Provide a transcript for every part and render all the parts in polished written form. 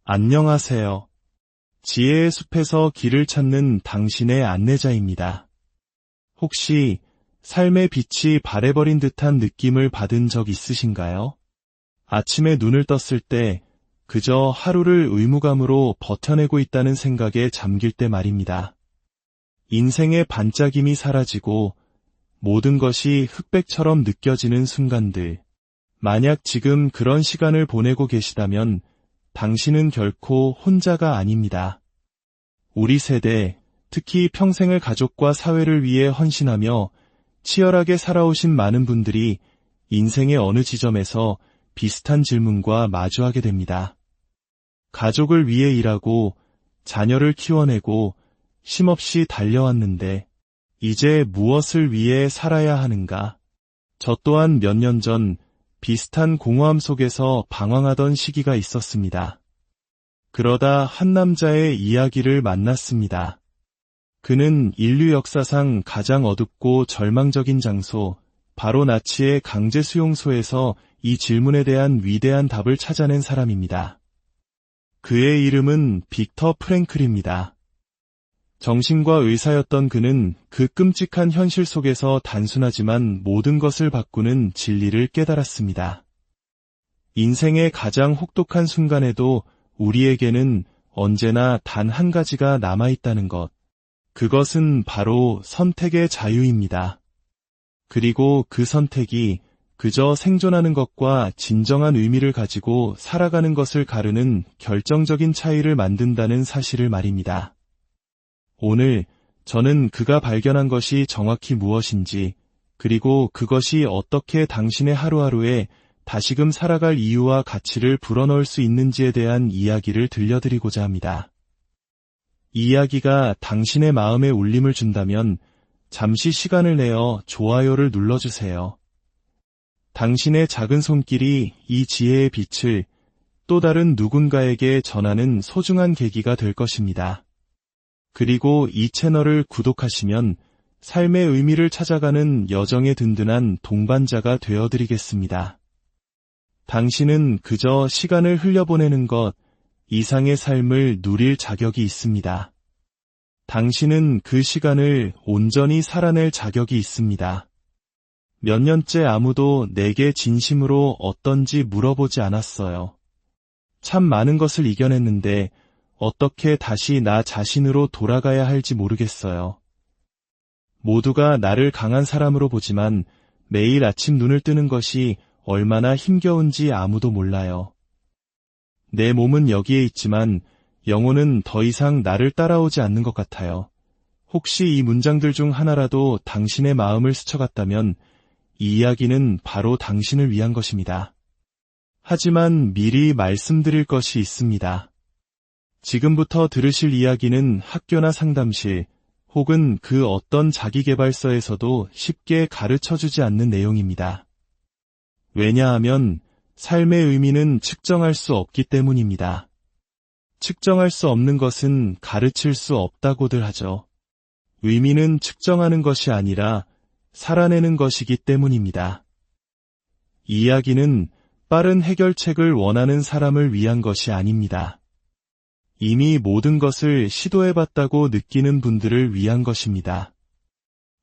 안녕하세요. 지혜의 숲에서 길을 찾는 당신의 안내자입니다. 혹시 삶의 빛이 바래버린 듯한 느낌을 받은 적 있으신가요? 아침에 눈을 떴을 때 그저 하루를 의무감으로 버텨내고 있다는 생각에 잠길 때 말입니다. 인생의 반짝임이 사라지고 모든 것이 흑백처럼 느껴지는 순간들. 만약 지금 그런 시간을 보내고 계시다면 당신은 결코 혼자가 아닙니다. 우리 세대, 특히 평생을 가족과 사회를 위해 헌신하며 치열하게 살아오신 많은 분들이 인생의 어느 지점에서 비슷한 질문과 마주하게 됩니다. 가족을 위해 일하고 자녀를 키워내고 쉼없이 달려왔는데 이제 무엇을 위해 살아야 하는가? 저 또한 몇 년 전 비슷한 공허함 속에서 방황하던 시기가 있었습니다. 그러다 한 남자의 이야기를 만났습니다. 그는 인류 역사상 가장 어둡고 절망적인 장소, 바로 나치의 강제 수용소에서 이 질문에 대한 위대한 답을 찾아낸 사람입니다. 그의 이름은 빅터 프랭클입니다. 정신과 의사였던 그는 그 끔찍한 현실 속에서 단순하지만 모든 것을 바꾸는 진리를 깨달았습니다. 인생의 가장 혹독한 순간에도 우리에게는 언제나 단 한 가지가 남아있다는 것. 그것은 바로 선택의 자유입니다. 그리고 그 선택이 그저 생존하는 것과 진정한 의미를 가지고 살아가는 것을 가르는 결정적인 차이를 만든다는 사실을 말입니다. 오늘 저는 그가 발견한 것이 정확히 무엇인지, 그리고 그것이 어떻게 당신의 하루하루에 다시금 살아갈 이유와 가치를 불어넣을 수 있는지에 대한 이야기를 들려드리고자 합니다. 이 이야기가 당신의 마음에 울림을 준다면 잠시 시간을 내어 좋아요를 눌러주세요. 당신의 작은 손길이 이 지혜의 빛을 또 다른 누군가에게 전하는 소중한 계기가 될 것입니다. 그리고 이 채널을 구독하시면 삶의 의미를 찾아가는 여정의 든든한 동반자가 되어드리겠습니다. 당신은 그저 시간을 흘려보내는 것 이상의 삶을 누릴 자격이 있습니다. 당신은 그 시간을 온전히 살아낼 자격이 있습니다. 몇 년째 아무도 내게 진심으로 어떤지 물어보지 않았어요. 참 많은 것을 이겨냈는데 어떻게 다시 나 자신으로 돌아가야 할지 모르겠어요. 모두가 나를 강한 사람으로 보지만 매일 아침 눈을 뜨는 것이 얼마나 힘겨운지 아무도 몰라요. 내 몸은 여기에 있지만 영혼은 더 이상 나를 따라오지 않는 것 같아요. 혹시 이 문장들 중 하나라도 당신의 마음을 스쳐갔다면 이 이야기는 바로 당신을 위한 것입니다. 하지만 미리 말씀드릴 것이 있습니다. 지금부터 들으실 이야기는 학교나 상담실 혹은 그 어떤 자기계발서에서도 쉽게 가르쳐주지 않는 내용입니다. 왜냐하면 삶의 의미는 측정할 수 없기 때문입니다. 측정할 수 없는 것은 가르칠 수 없다고들 하죠. 의미는 측정하는 것이 아니라 살아내는 것이기 때문입니다. 이 이야기는 빠른 해결책을 원하는 사람을 위한 것이 아닙니다. 이미 모든 것을 시도해봤다고 느끼는 분들을 위한 것입니다.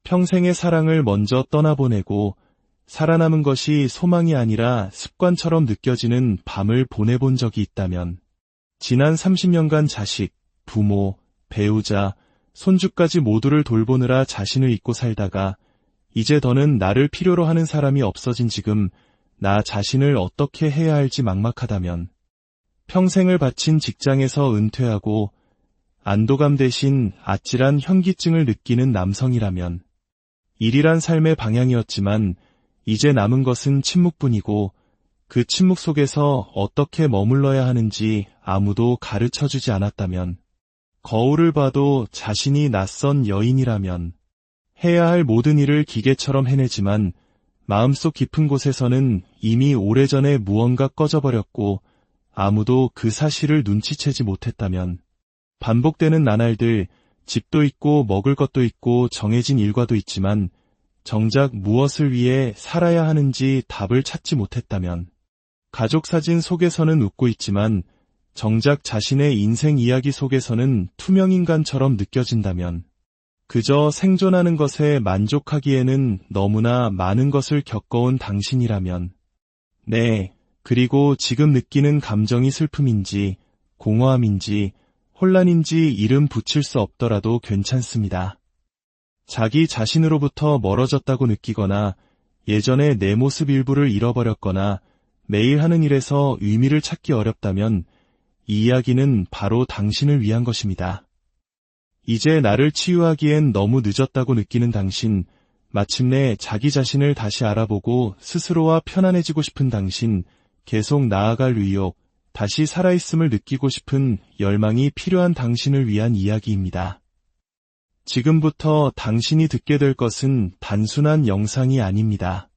평생의 사랑을 먼저 떠나보내고 살아남은 것이 소망이 아니라 습관처럼 느껴지는 밤을 보내본 적이 있다면, 지난 30년간 자식, 부모, 배우자, 손주까지 모두를 돌보느라 자신을 잊고 살다가 이제 더는 나를 필요로 하는 사람이 없어진 지금 나 자신을 어떻게 해야 할지 막막하다면, 평생을 바친 직장에서 은퇴하고 안도감 대신 아찔한 현기증을 느끼는 남성이라면, 일이란 삶의 방향이었지만 이제 남은 것은 침묵뿐이고 그 침묵 속에서 어떻게 머물러야 하는지 아무도 가르쳐주지 않았다면, 거울을 봐도 자신이 낯선 여인이라면, 해야 할 모든 일을 기계처럼 해내지만 마음속 깊은 곳에서는 이미 오래전에 무언가 꺼져버렸고 아무도 그 사실을 눈치채지 못했다면, 반복되는 나날들, 집도 있고 먹을 것도 있고 정해진 일과도 있지만 정작 무엇을 위해 살아야 하는지 답을 찾지 못했다면, 가족 사진 속에서는 웃고 있지만 정작 자신의 인생 이야기 속에서는 투명인간처럼 느껴진다면, 그저 생존하는 것에 만족하기에는 너무나 많은 것을 겪어온 당신이라면, 네, 그리고 지금 느끼는 감정이 슬픔인지, 공허함인지, 혼란인지 이름 붙일 수 없더라도 괜찮습니다. 자기 자신으로부터 멀어졌다고 느끼거나, 예전에 내 모습 일부를 잃어버렸거나, 매일 하는 일에서 의미를 찾기 어렵다면, 이 이야기는 바로 당신을 위한 것입니다. 이제 나를 치유하기엔 너무 늦었다고 느끼는 당신, 마침내 자기 자신을 다시 알아보고 스스로와 편안해지고 싶은 당신, 계속 나아갈 의욕, 다시 살아있음을 느끼고 싶은 열망이 필요한 당신을 위한 이야기입니다. 지금부터 당신이 듣게 될 것은 단순한 영상이 아닙니다.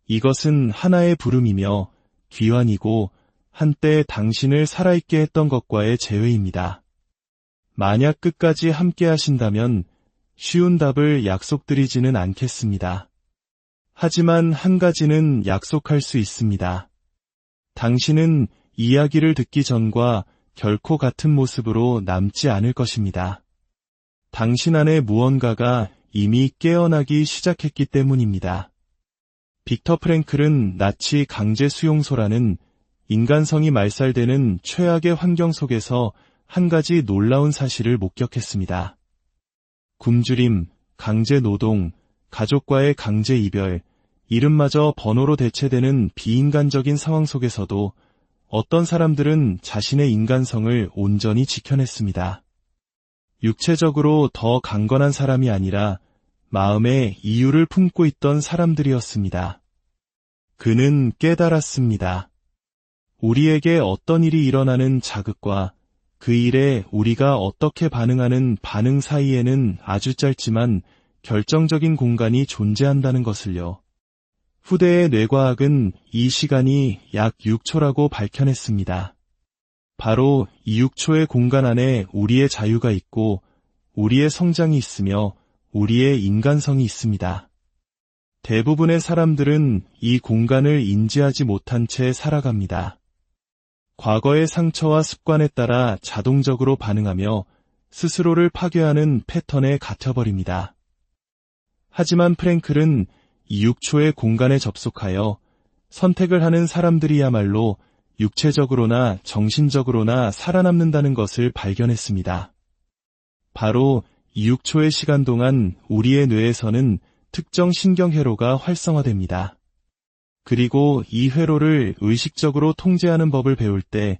이것은 하나의 부름이며 귀환이고 한때 당신을 살아있게 했던 것과의 재회입니다. 만약 끝까지 함께 하신다면 쉬운 답을 약속드리지는 않겠습니다. 하지만 한 가지는 약속할 수 있습니다. 당신은 이야기를 듣기 전과 결코 같은 모습으로 남지 않을 것입니다. 당신 안에 무언가가 이미 깨어나기 시작했기 때문입니다. 빅터 프랭클은 나치 강제 수용소라는 인간성이 말살되는 최악의 환경 속에서 한 가지 놀라운 사실을 목격했습니다. 굶주림, 강제 노동, 가족과의 강제 이별, 이름마저 번호로 대체되는 비인간적인 상황 속에서도 어떤 사람들은 자신의 인간성을 온전히 지켜냈습니다. 육체적으로 더 강건한 사람이 아니라 마음에 이유를 품고 있던 사람들이었습니다. 그는 깨달았습니다. 우리에게 어떤 일이 일어나는 자극과 그 일에 우리가 어떻게 반응하는 반응 사이에는 아주 짧지만 결정적인 공간이 존재한다는 것을요. 후대의 뇌과학은 이 시간이 약 6초라고 밝혀냈습니다. 바로 이 6초의 공간 안에 우리의 자유가 있고 우리의 성장이 있으며 우리의 인간성이 있습니다. 대부분의 사람들은 이 공간을 인지하지 못한 채 살아갑니다. 과거의 상처와 습관에 따라 자동적으로 반응하며 스스로를 파괴하는 패턴에 갇혀버립니다. 하지만 프랭클은 이 6초의 공간에 접속하여 선택을 하는 사람들이야말로 육체적으로나 정신적으로나 살아남는다는 것을 발견했습니다. 바로 이 6초의 시간 동안 우리의 뇌에서는 특정 신경회로가 활성화됩니다. 그리고 이 회로를 의식적으로 통제하는 법을 배울 때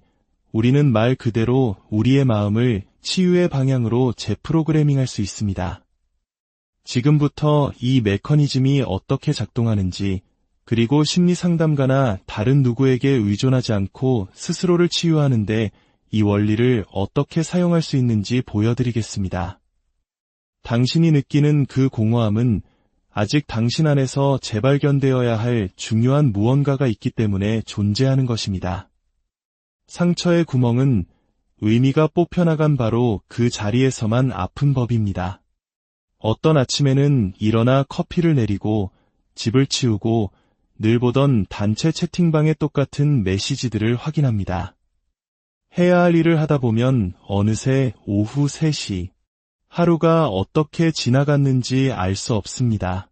우리는 말 그대로 우리의 마음을 치유의 방향으로 재프로그래밍할 수 있습니다. 지금부터 이 메커니즘이 어떻게 작동하는지, 그리고 심리상담가나 다른 누구에게 의존하지 않고 스스로를 치유하는데 이 원리를 어떻게 사용할 수 있는지 보여드리겠습니다. 당신이 느끼는 그 공허함은 아직 당신 안에서 재발견되어야 할 중요한 무언가가 있기 때문에 존재하는 것입니다. 상처의 구멍은 의미가 뽑혀나간 바로 그 자리에서만 아픈 법입니다. 어떤 아침에는 일어나 커피를 내리고 집을 치우고 늘 보던 단체 채팅방의 똑같은 메시지들을 확인합니다. 해야 할 일을 하다 보면 어느새 오후 3시, 하루가 어떻게 지나갔는지 알 수 없습니다.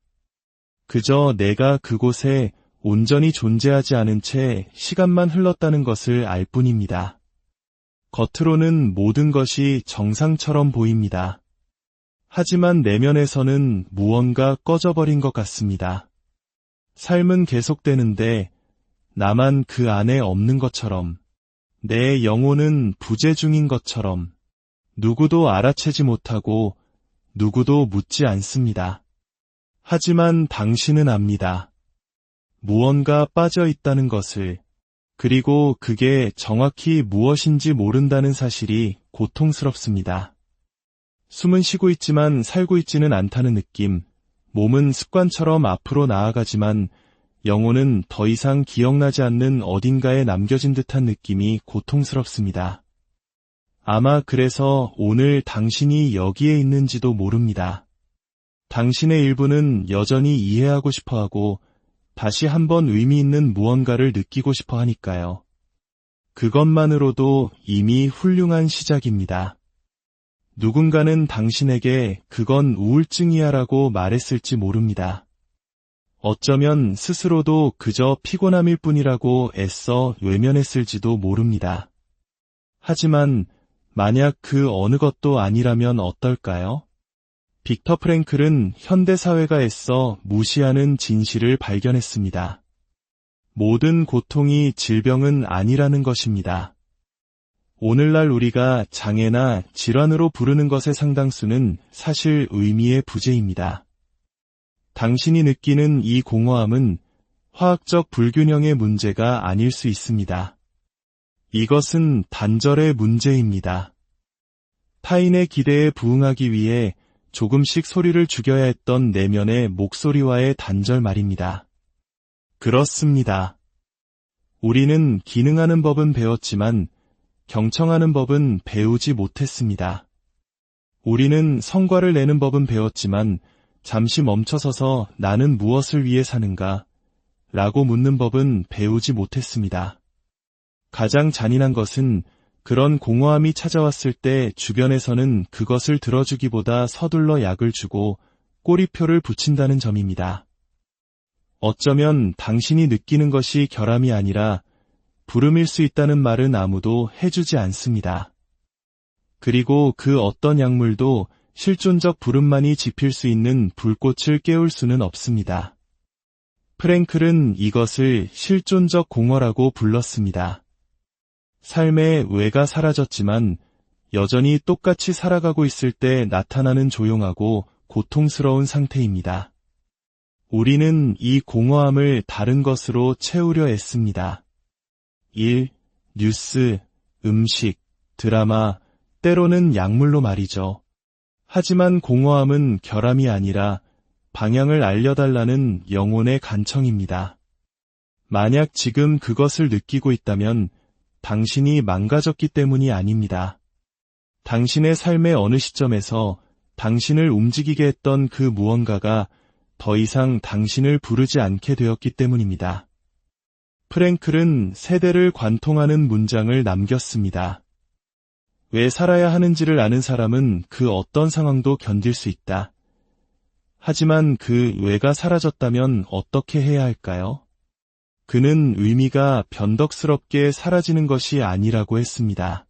그저 내가 그곳에 온전히 존재하지 않은 채 시간만 흘렀다는 것을 알 뿐입니다. 겉으로는 모든 것이 정상처럼 보입니다. 하지만 내면에서는 무언가 꺼져버린 것 같습니다. 삶은 계속되는데 나만 그 안에 없는 것처럼, 내 영혼은 부재 중인 것처럼, 누구도 알아채지 못하고 누구도 묻지 않습니다. 하지만 당신은 압니다. 무언가 빠져 있다는 것을, 그리고 그게 정확히 무엇인지 모른다는 사실이 고통스럽습니다. 숨은 쉬고 있지만 살고 있지는 않다는 느낌, 몸은 습관처럼 앞으로 나아가지만 영혼은 더 이상 기억나지 않는 어딘가에 남겨진 듯한 느낌이 고통스럽습니다. 아마 그래서 오늘 당신이 여기에 있는지도 모릅니다. 당신의 일부는 여전히 이해하고 싶어하고 다시 한번 의미 있는 무언가를 느끼고 싶어 하니까요. 그것만으로도 이미 훌륭한 시작입니다. 누군가는 당신에게 그건 우울증이야라고 말했을지 모릅니다. 어쩌면 스스로도 그저 피곤함일 뿐이라고 애써 외면했을지도 모릅니다. 하지만 만약 그 어느 것도 아니라면 어떨까요? 빅터 프랭클은 현대사회가 애써 무시하는 진실을 발견했습니다. 모든 고통이 질병은 아니라는 것입니다. 오늘날 우리가 장애나 질환으로 부르는 것의 상당수는 사실 의미의 부재입니다. 당신이 느끼는 이 공허함은 화학적 불균형의 문제가 아닐 수 있습니다. 이것은 단절의 문제입니다. 타인의 기대에 부응하기 위해 조금씩 소리를 죽여야 했던 내면의 목소리와의 단절 말입니다. 그렇습니다. 우리는 기능하는 법은 배웠지만 경청하는 법은 배우지 못했습니다. 우리는 성과를 내는 법은 배웠지만 잠시 멈춰서서 나는 무엇을 위해 사는가? 라고 묻는 법은 배우지 못했습니다. 가장 잔인한 것은 그런 공허함이 찾아왔을 때 주변에서는 그것을 들어주기보다 서둘러 약을 주고 꼬리표를 붙인다는 점입니다. 어쩌면 당신이 느끼는 것이 결함이 아니라 부름일 수 있다는 말은 아무도 해주지 않습니다. 그리고 그 어떤 약물도 실존적 부름만이 지필 수 있는 불꽃을 깨울 수는 없습니다. 프랭클은 이것을 실존적 공허라고 불렀습니다. 삶의 왜가 사라졌지만 여전히 똑같이 살아가고 있을 때 나타나는 조용하고 고통스러운 상태입니다. 우리는 이 공허함을 다른 것으로 채우려 애씁니다. 일, 뉴스, 음식, 드라마, 때로는 약물로 말이죠. 하지만 공허함은 결함이 아니라 방향을 알려달라는 영혼의 간청입니다. 만약 지금 그것을 느끼고 있다면 당신이 망가졌기 때문이 아닙니다. 당신의 삶의 어느 시점에서 당신을 움직이게 했던 그 무언가가 더 이상 당신을 부르지 않게 되었기 때문입니다. 프랭클은 세대를 관통하는 문장을 남겼습니다. 왜 살아야 하는지를 아는 사람은 그 어떤 상황도 견딜 수 있다. 하지만 그 왜가 사라졌다면 어떻게 해야 할까요? 그는 의미가 변덕스럽게 사라지는 것이 아니라고 했습니다.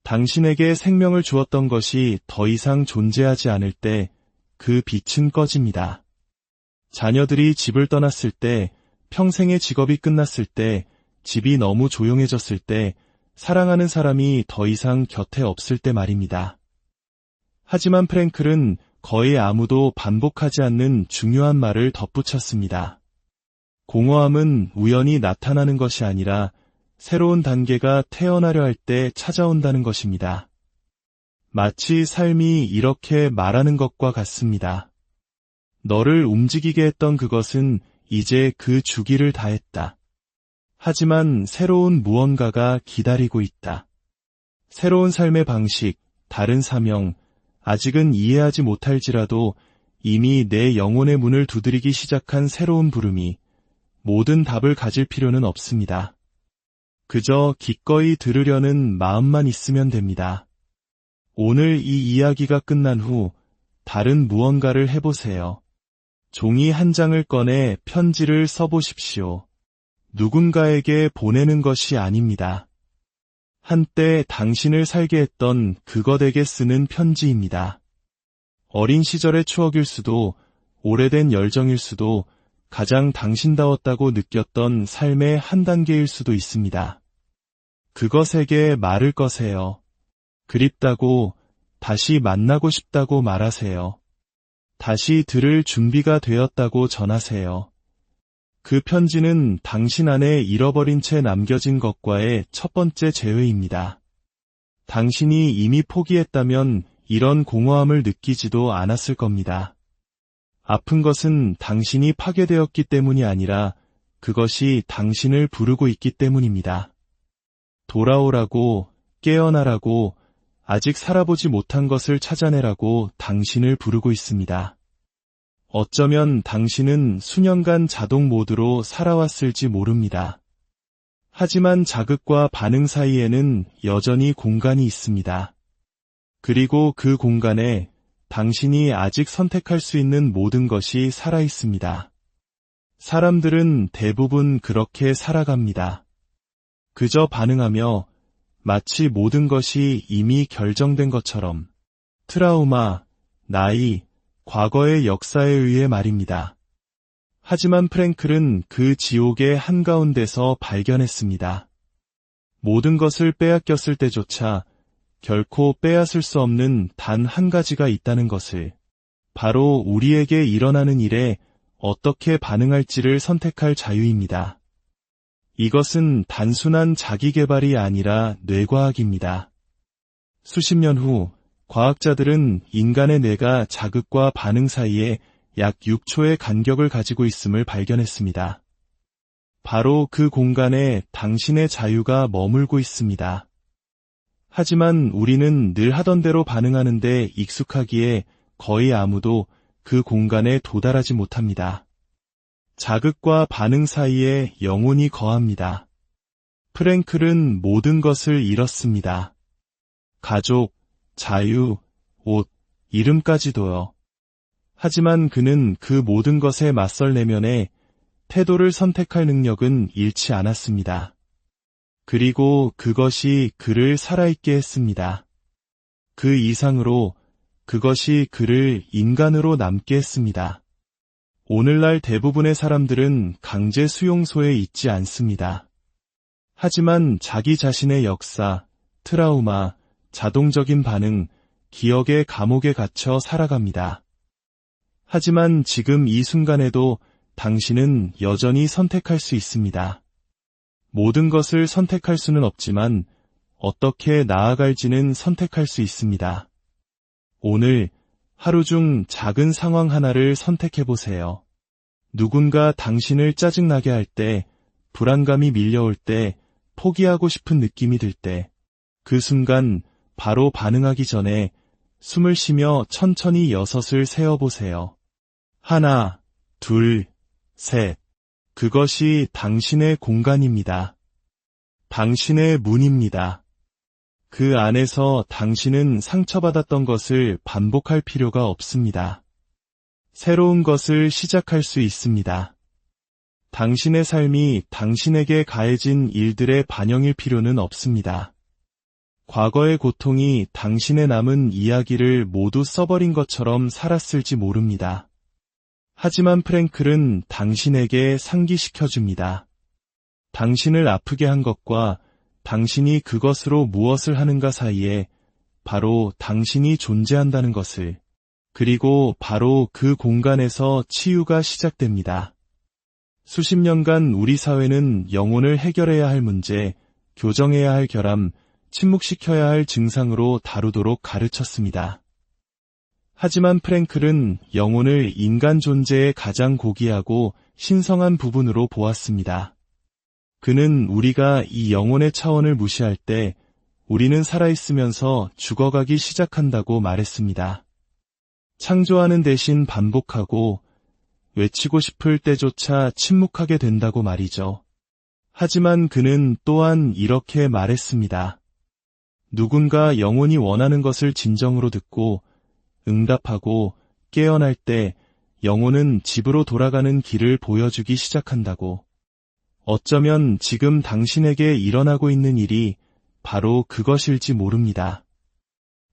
당신에게 생명을 주었던 것이 더 이상 존재하지 않을 때 그 빛은 꺼집니다. 자녀들이 집을 떠났을 때, 평생의 직업이 끝났을 때, 집이 너무 조용해졌을 때, 사랑하는 사람이 더 이상 곁에 없을 때 말입니다. 하지만 프랭클은 거의 아무도 반복하지 않는 중요한 말을 덧붙였습니다. 공허함은 우연히 나타나는 것이 아니라 새로운 단계가 태어나려 할 때 찾아온다는 것입니다. 마치 삶이 이렇게 말하는 것과 같습니다. 너를 움직이게 했던 그것은 이제 그 주기를 다했다. 하지만 새로운 무언가가 기다리고 있다. 새로운 삶의 방식, 다른 사명, 아직은 이해하지 못할지라도 이미 내 영혼의 문을 두드리기 시작한 새로운 부름이 모든 답을 가질 필요는 없습니다. 그저 기꺼이 들으려는 마음만 있으면 됩니다. 오늘 이 이야기가 끝난 후 다른 무언가를 해보세요. 종이 한 장을 꺼내 편지를 써보십시오. 누군가에게 보내는 것이 아닙니다. 한때 당신을 살게 했던 그것에게 쓰는 편지입니다. 어린 시절의 추억일 수도, 오래된 열정일 수도, 가장 당신다웠다고 느꼈던 삶의 한 단계일 수도 있습니다. 그것에게 말을 거세요. 그립다고, 다시 만나고 싶다고 말하세요. 다시 들을 준비가 되었다고 전하세요. 그 편지는 당신 안에 잃어버린 채 남겨진 것과의 첫 번째 재회입니다. 당신이 이미 포기했다면 이런 공허함을 느끼지도 않았을 겁니다. 아픈 것은 당신이 파괴되었기 때문이 아니라 그것이 당신을 부르고 있기 때문입니다. 돌아오라고, 깨어나라고, 아직 살아보지 못한 것을 찾아내라고 당신을 부르고 있습니다. 어쩌면 당신은 수년간 자동 모드로 살아왔을지 모릅니다. 하지만 자극과 반응 사이에는 여전히 공간이 있습니다. 그리고 그 공간에 당신이 아직 선택할 수 있는 모든 것이 살아 있습니다. 사람들은 대부분 그렇게 살아갑니다. 그저 반응하며 마치 모든 것이 이미 결정된 것처럼. 트라우마, 나이, 과거의 역사에 의해 말입니다. 하지만 프랭클은 그 지옥의 한가운데서 발견했습니다. 모든 것을 빼앗겼을 때조차 결코 빼앗을 수 없는 단 한 가지가 있다는 것을, 바로 우리에게 일어나는 일에 어떻게 반응할지를 선택할 자유입니다. 이것은 단순한 자기개발이 아니라 뇌과학입니다. 수십 년 후 과학자들은 인간의 뇌가 자극과 반응 사이에 약 6초의 간격을 가지고 있음을 발견했습니다. 바로 그 공간에 당신의 자유가 머물고 있습니다. 하지만 우리는 늘 하던 대로 반응하는데 익숙하기에 거의 아무도 그 공간에 도달하지 못합니다. 자극과 반응 사이에 영혼이 거합니다. 프랭클은 모든 것을 잃었습니다. 가족, 자유, 옷, 이름까지도요. 하지만 그는 그 모든 것에 맞설 내면에 태도를 선택할 능력은 잃지 않았습니다. 그리고 그것이 그를 살아있게 했습니다. 그 이상으로 그것이 그를 인간으로 남게 했습니다. 오늘날 대부분의 사람들은 강제 수용소에 있지 않습니다. 하지만 자기 자신의 역사, 트라우마, 자동적인 반응, 기억의 감옥에 갇혀 살아갑니다. 하지만 지금 이 순간에도 당신은 여전히 선택할 수 있습니다. 모든 것을 선택할 수는 없지만 어떻게 나아갈지는 선택할 수 있습니다. 오늘 하루 중 작은 상황 하나를 선택해보세요. 누군가 당신을 짜증나게 할 때, 불안감이 밀려올 때, 포기하고 싶은 느낌이 들 때, 그 순간 바로 반응하기 전에 숨을 쉬며 천천히 6을 세어보세요. 하나, 둘, 셋. 그것이 당신의 공간입니다. 당신의 문입니다. 그 안에서 당신은 상처받았던 것을 반복할 필요가 없습니다. 새로운 것을 시작할 수 있습니다. 당신의 삶이 당신에게 가해진 일들의 반영일 필요는 없습니다. 과거의 고통이 당신의 남은 이야기를 모두 써버린 것처럼 살았을지 모릅니다. 하지만 프랭클은 당신에게 상기시켜줍니다. 당신을 아프게 한 것과 당신이 그것으로 무엇을 하는가 사이에 바로 당신이 존재한다는 것을, 그리고 바로 그 공간에서 치유가 시작됩니다. 수십 년간 우리 사회는 영혼을 해결해야 할 문제, 교정해야 할 결함, 침묵시켜야 할 증상으로 다루도록 가르쳤습니다. 하지만 프랭클은 영혼을 인간 존재의 가장 고귀하고 신성한 부분으로 보았습니다. 그는 우리가 이 영혼의 차원을 무시할 때 우리는 살아있으면서 죽어가기 시작한다고 말했습니다. 창조하는 대신 반복하고 외치고 싶을 때조차 침묵하게 된다고 말이죠. 하지만 그는 또한 이렇게 말했습니다. 누군가 영혼이 원하는 것을 진정으로 듣고 응답하고 깨어날 때 영혼은 집으로 돌아가는 길을 보여주기 시작한다고. 어쩌면 지금 당신에게 일어나고 있는 일이 바로 그것일지 모릅니다.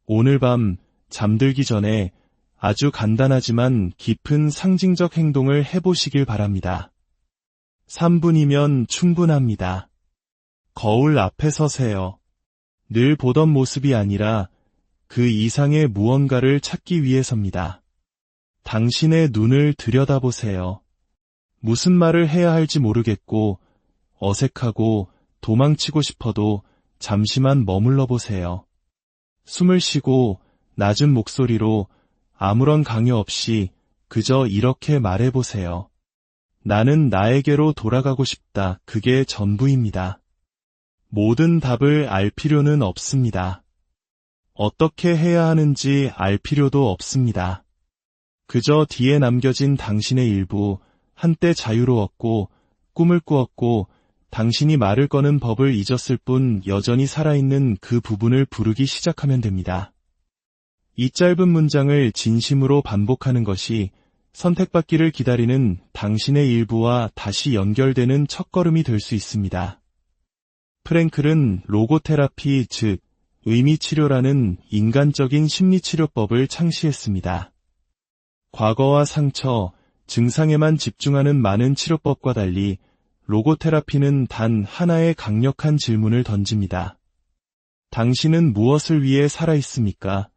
오늘 밤 잠들기 전에 아주 간단하지만 깊은 상징적 행동을 해보시길 바랍니다. 3분이면 충분합니다. 거울 앞에 서세요. 늘 보던 모습이 아니라 그 이상의 무언가를 찾기 위해서입니다. 당신의 눈을 들여다보세요. 무슨 말을 해야 할지 모르겠고 어색하고 도망치고 싶어도 잠시만 머물러 보세요. 숨을 쉬고 낮은 목소리로 아무런 강요 없이 그저 이렇게 말해보세요. 나는 나에게로 돌아가고 싶다. 그게 전부입니다. 모든 답을 알 필요는 없습니다. 어떻게 해야 하는지 알 필요도 없습니다. 그저 뒤에 남겨진 당신의 일부, 한때 자유로웠고 꿈을 꾸었고 당신이 말을 거는 법을 잊었을 뿐 여전히 살아있는 그 부분을 부르기 시작하면 됩니다. 이 짧은 문장을 진심으로 반복하는 것이 선택받기를 기다리는 당신의 일부와 다시 연결되는 첫걸음이 될 수 있습니다. 프랭클은 로고테라피, 즉 의미치료라는 인간적인 심리치료법을 창시했습니다. 과거와 상처, 증상에만 집중하는 많은 치료법과 달리 로고테라피는 단 하나의 강력한 질문을 던집니다. 당신은 무엇을 위해 살아있습니까?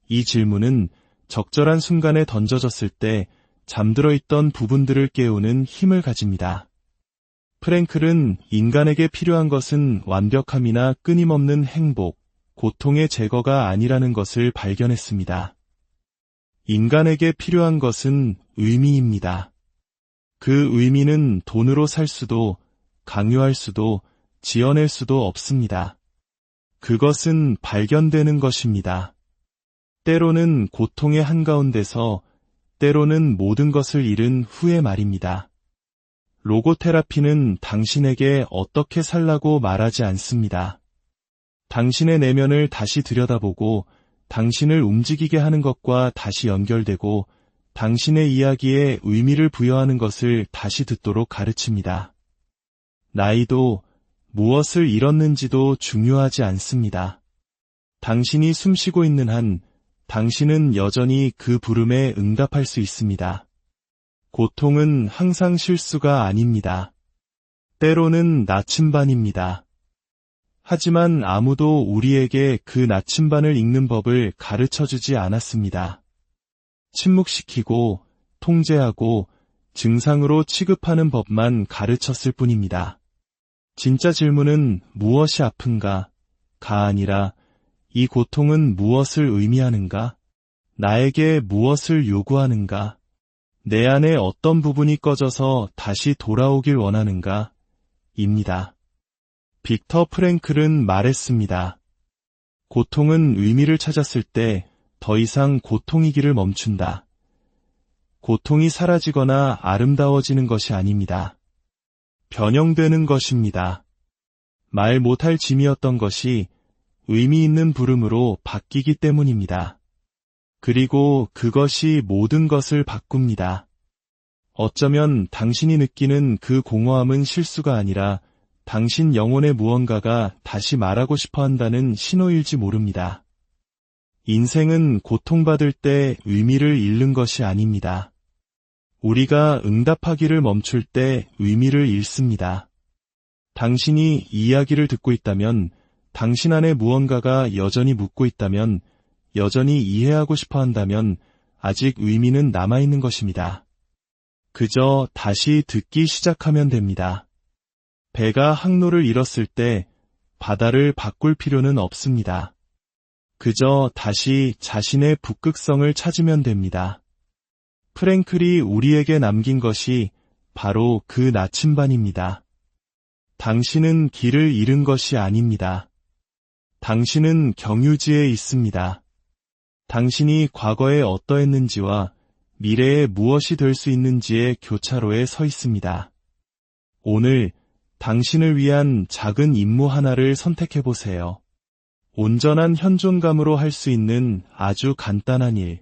이 질문은 적절한 순간에 던져졌을 때 잠들어 있던 부분들을 깨우는 힘을 가집니다. 프랭클은 인간에게 필요한 것은 완벽함이나 끊임없는 행복, 고통의 제거가 아니라는 것을 발견했습니다. 인간에게 필요한 것은 의미입니다. 그 의미는 돈으로 살 수도, 강요할 수도, 지어낼 수도 없습니다. 그것은 발견되는 것입니다. 때로는 고통의 한가운데서, 때로는 모든 것을 잃은 후의 말입니다. 로고테라피는 당신에게 어떻게 살라고 말하지 않습니다. 당신의 내면을 다시 들여다보고 당신을 움직이게 하는 것과 다시 연결되고 당신의 이야기에 의미를 부여하는 것을 다시 듣도록 가르칩니다. 나이도 무엇을 잃었는지도 중요하지 않습니다. 당신이 숨쉬고 있는 한 당신은 여전히 그 부름에 응답할 수 있습니다. 고통은 항상 실수가 아닙니다. 때로는 나침반입니다. 하지만 아무도 우리에게 그 나침반을 읽는 법을 가르쳐주지 않았습니다. 침묵시키고, 통제하고, 증상으로 취급하는 법만 가르쳤을 뿐입니다. 진짜 질문은 무엇이 아픈가? 가 아니라 이 고통은 무엇을 의미하는가? 나에게 무엇을 요구하는가? 내 안에 어떤 부분이 꺼져서 다시 돌아오길 원하는가? 입니다. 빅터 프랭클은 말했습니다. 고통은 의미를 찾았을 때 더 이상 고통이기를 멈춘다. 고통이 사라지거나 아름다워지는 것이 아닙니다. 변형되는 것입니다. 말 못할 짐이었던 것이 의미 있는 부름으로 바뀌기 때문입니다. 그리고 그것이 모든 것을 바꿉니다. 어쩌면 당신이 느끼는 그 공허함은 실수가 아니라 당신 영혼의 무언가가 다시 말하고 싶어 한다는 신호일지 모릅니다. 인생은 고통받을 때 의미를 잃는 것이 아닙니다. 우리가 응답하기를 멈출 때 의미를 잃습니다. 당신이 이야기를 듣고 있다면, 당신 안에 무언가가 여전히 묻고 있다면, 여전히 이해하고 싶어 한다면 아직 의미는 남아있는 것입니다. 그저 다시 듣기 시작하면 됩니다. 배가 항로를 잃었을 때 바다를 바꿀 필요는 없습니다. 그저 다시 자신의 북극성을 찾으면 됩니다. 프랭클이 우리에게 남긴 것이 바로 그 나침반입니다. 당신은 길을 잃은 것이 아닙니다. 당신은 경유지에 있습니다. 당신이 과거에 어떠했는지와 미래에 무엇이 될 수 있는지의 교차로에 서 있습니다. 오늘 당신을 위한 작은 임무 하나를 선택해보세요. 온전한 현존감으로 할 수 있는 아주 간단한 일.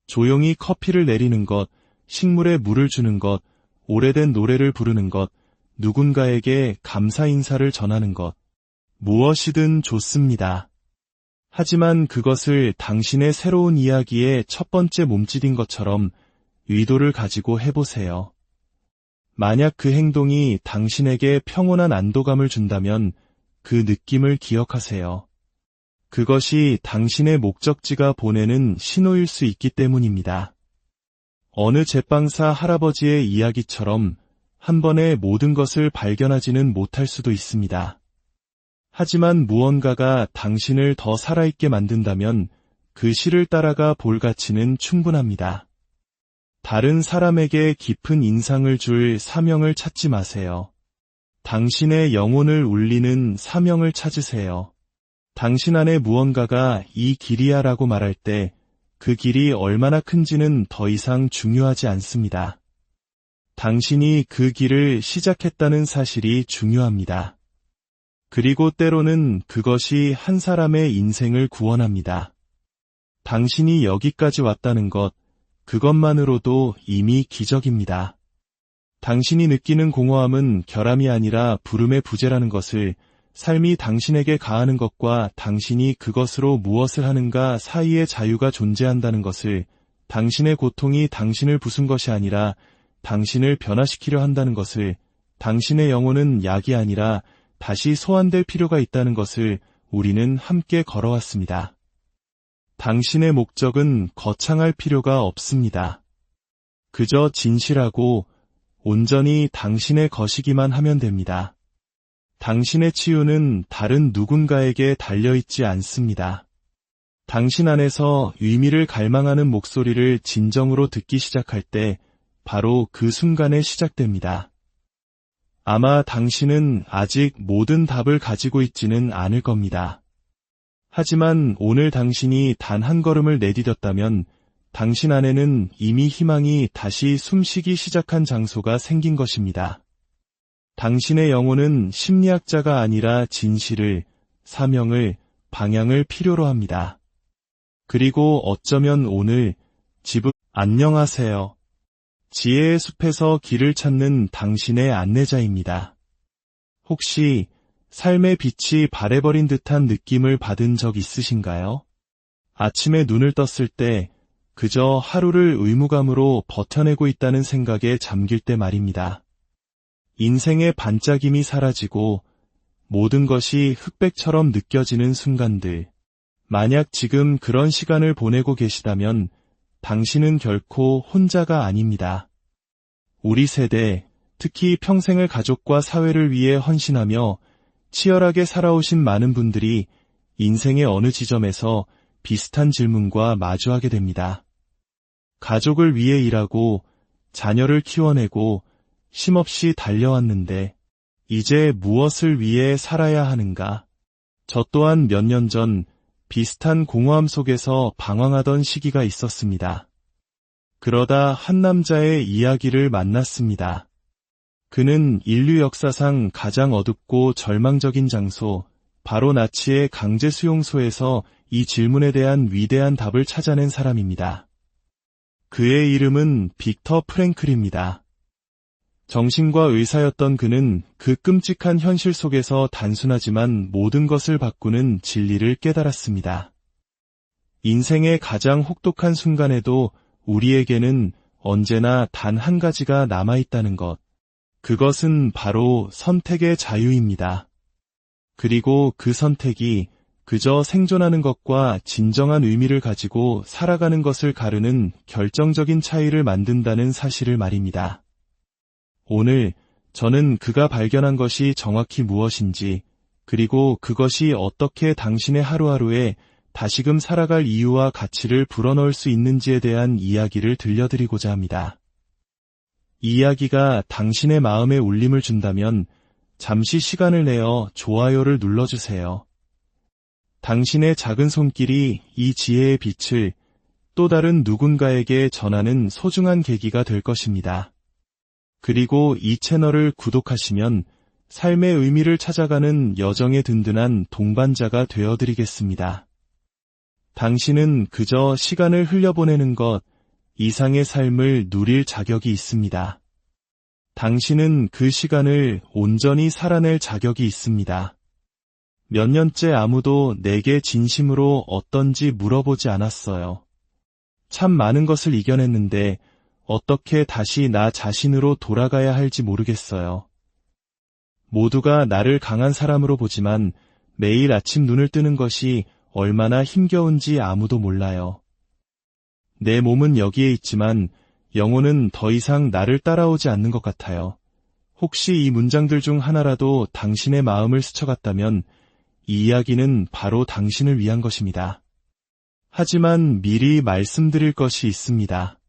조용히 커피를 내리는 것, 식물에 물을 주는 것, 오래된 노래를 부르는 것, 누군가에게 감사 인사를 전하는 것. 무엇이든 좋습니다. 하지만 그것을 당신의 새로운 이야기의 첫 번째 몸짓인 것처럼 의도를 가지고 해보세요. 만약 그 행동이 당신에게 평온한 안도감을 준다면 그 느낌을 기억하세요. 그것이 당신의 목적지가 보내는 신호일 수 있기 때문입니다. 어느 제빵사 할아버지의 이야기처럼 한 번에 모든 것을 발견하지는 못할 수도 있습니다. 하지만 무언가가 당신을 더 살아있게 만든다면 그 실을 따라가 볼 가치는 충분합니다. 다른 사람에게 깊은 인상을 줄 사명을 찾지 마세요. 당신의 영혼을 울리는 사명을 찾으세요. 당신 안에 무언가가 이 길이야라고 말할 때 그 길이 얼마나 큰지는 더 이상 중요하지 않습니다. 당신이 그 길을 시작했다는 사실이 중요합니다. 그리고 때로는 그것이 한 사람의 인생을 구원합니다. 당신이 여기까지 왔다는 것, 그것만으로도 이미 기적입니다. 당신이 느끼는 공허함은 결함이 아니라 부름의 부재라는 것을, 삶이 당신에게 가하는 것과 당신이 그것으로 무엇을 하는가 사이에 자유가 존재한다는 것을, 당신의 고통이 당신을 부순 것이 아니라 당신을 변화시키려 한다는 것을, 당신의 영혼은 약이 아니라 다시 소환될 필요가 있다는 것을 우리는 함께 걸어왔습니다. 당신의 목적은 거창할 필요가 없습니다. 그저 진실하고 온전히 당신의 것이기만 하면 됩니다. 당신의 치유는 다른 누군가에게 달려있지 않습니다. 당신 안에서 의미를 갈망하는 목소리를 진정으로 듣기 시작할 때 바로 그 순간에 시작됩니다. 아마 당신은 아직 모든 답을 가지고 있지는 않을 겁니다. 하지만 오늘 당신이 단 한 걸음을 내디뎠다면 당신 안에는 이미 희망이 다시 숨쉬기 시작한 장소가 생긴 것입니다. 당신의 영혼은 심리학자가 아니라 진실을, 사명을, 방향을 필요로 합니다. 그리고 어쩌면 오늘 안녕하세요. 지혜의 숲에서 길을 찾는 당신의 안내자입니다. 혹시 삶의 빛이 바래버린 듯한 느낌을 받은 적 있으신가요? 아침에 눈을 떴을 때 그저 하루를 의무감으로 버텨내고 있다는 생각에 잠길 때 말입니다. 인생의 반짝임이 사라지고 모든 것이 흑백처럼 느껴지는 순간들. 만약 지금 그런 시간을 보내고 계시다면 당신은 결코 혼자가 아닙니다. 우리 세대, 특히 평생을 가족과 사회를 위해 헌신하며 치열하게 살아오신 많은 분들이 인생의 어느 지점에서 비슷한 질문과 마주하게 됩니다. 가족을 위해 일하고 자녀를 키워내고 쉼없이 달려왔는데 이제 무엇을 위해 살아야 하는가? 저 또한 몇 년 전 비슷한 공허함 속에서 방황하던 시기가 있었습니다. 그러다 한 남자의 이야기를 만났습니다. 그는 인류 역사상 가장 어둡고 절망적인 장소, 바로 나치의 강제 수용소에서 이 질문에 대한 위대한 답을 찾아낸 사람입니다. 그의 이름은 빅터 프랭클입니다. 정신과 의사였던 그는 그 끔찍한 현실 속에서 단순하지만 모든 것을 바꾸는 진리를 깨달았습니다. 인생의 가장 혹독한 순간에도 우리에게는 언제나 단 한 가지가 남아있다는 것. 그것은 바로 선택의 자유입니다. 그리고 그 선택이 그저 생존하는 것과 진정한 의미를 가지고 살아가는 것을 가르는 결정적인 차이를 만든다는 사실을 말입니다. 오늘 저는 그가 발견한 것이 정확히 무엇인지, 그리고 그것이 어떻게 당신의 하루하루에 다시금 살아갈 이유와 가치를 불어넣을 수 있는지에 대한 이야기를 들려드리고자 합니다. 이 이야기가 당신의 마음에 울림을 준다면 잠시 시간을 내어 좋아요를 눌러주세요. 당신의 작은 손길이 이 지혜의 빛을 또 다른 누군가에게 전하는 소중한 계기가 될 것입니다. 그리고 이 채널을 구독하시면 삶의 의미를 찾아가는 여정의 든든한 동반자가 되어드리겠습니다. 당신은 그저 시간을 흘려보내는 것 이상의 삶을 누릴 자격이 있습니다. 당신은 그 시간을 온전히 살아낼 자격이 있습니다. 몇 년째 아무도 내게 진심으로 어떤지 물어보지 않았어요. 참 많은 것을 이겨냈는데 어떻게 다시 나 자신으로 돌아가야 할지 모르겠어요. 모두가 나를 강한 사람으로 보지만 매일 아침 눈을 뜨는 것이 얼마나 힘겨운지 아무도 몰라요. 내 몸은 여기에 있지만 영혼은 더 이상 나를 따라오지 않는 것 같아요. 혹시 이 문장들 중 하나라도 당신의 마음을 스쳐갔다면 이 이야기는 바로 당신을 위한 것입니다. 하지만 미리 말씀드릴 것이 있습니다.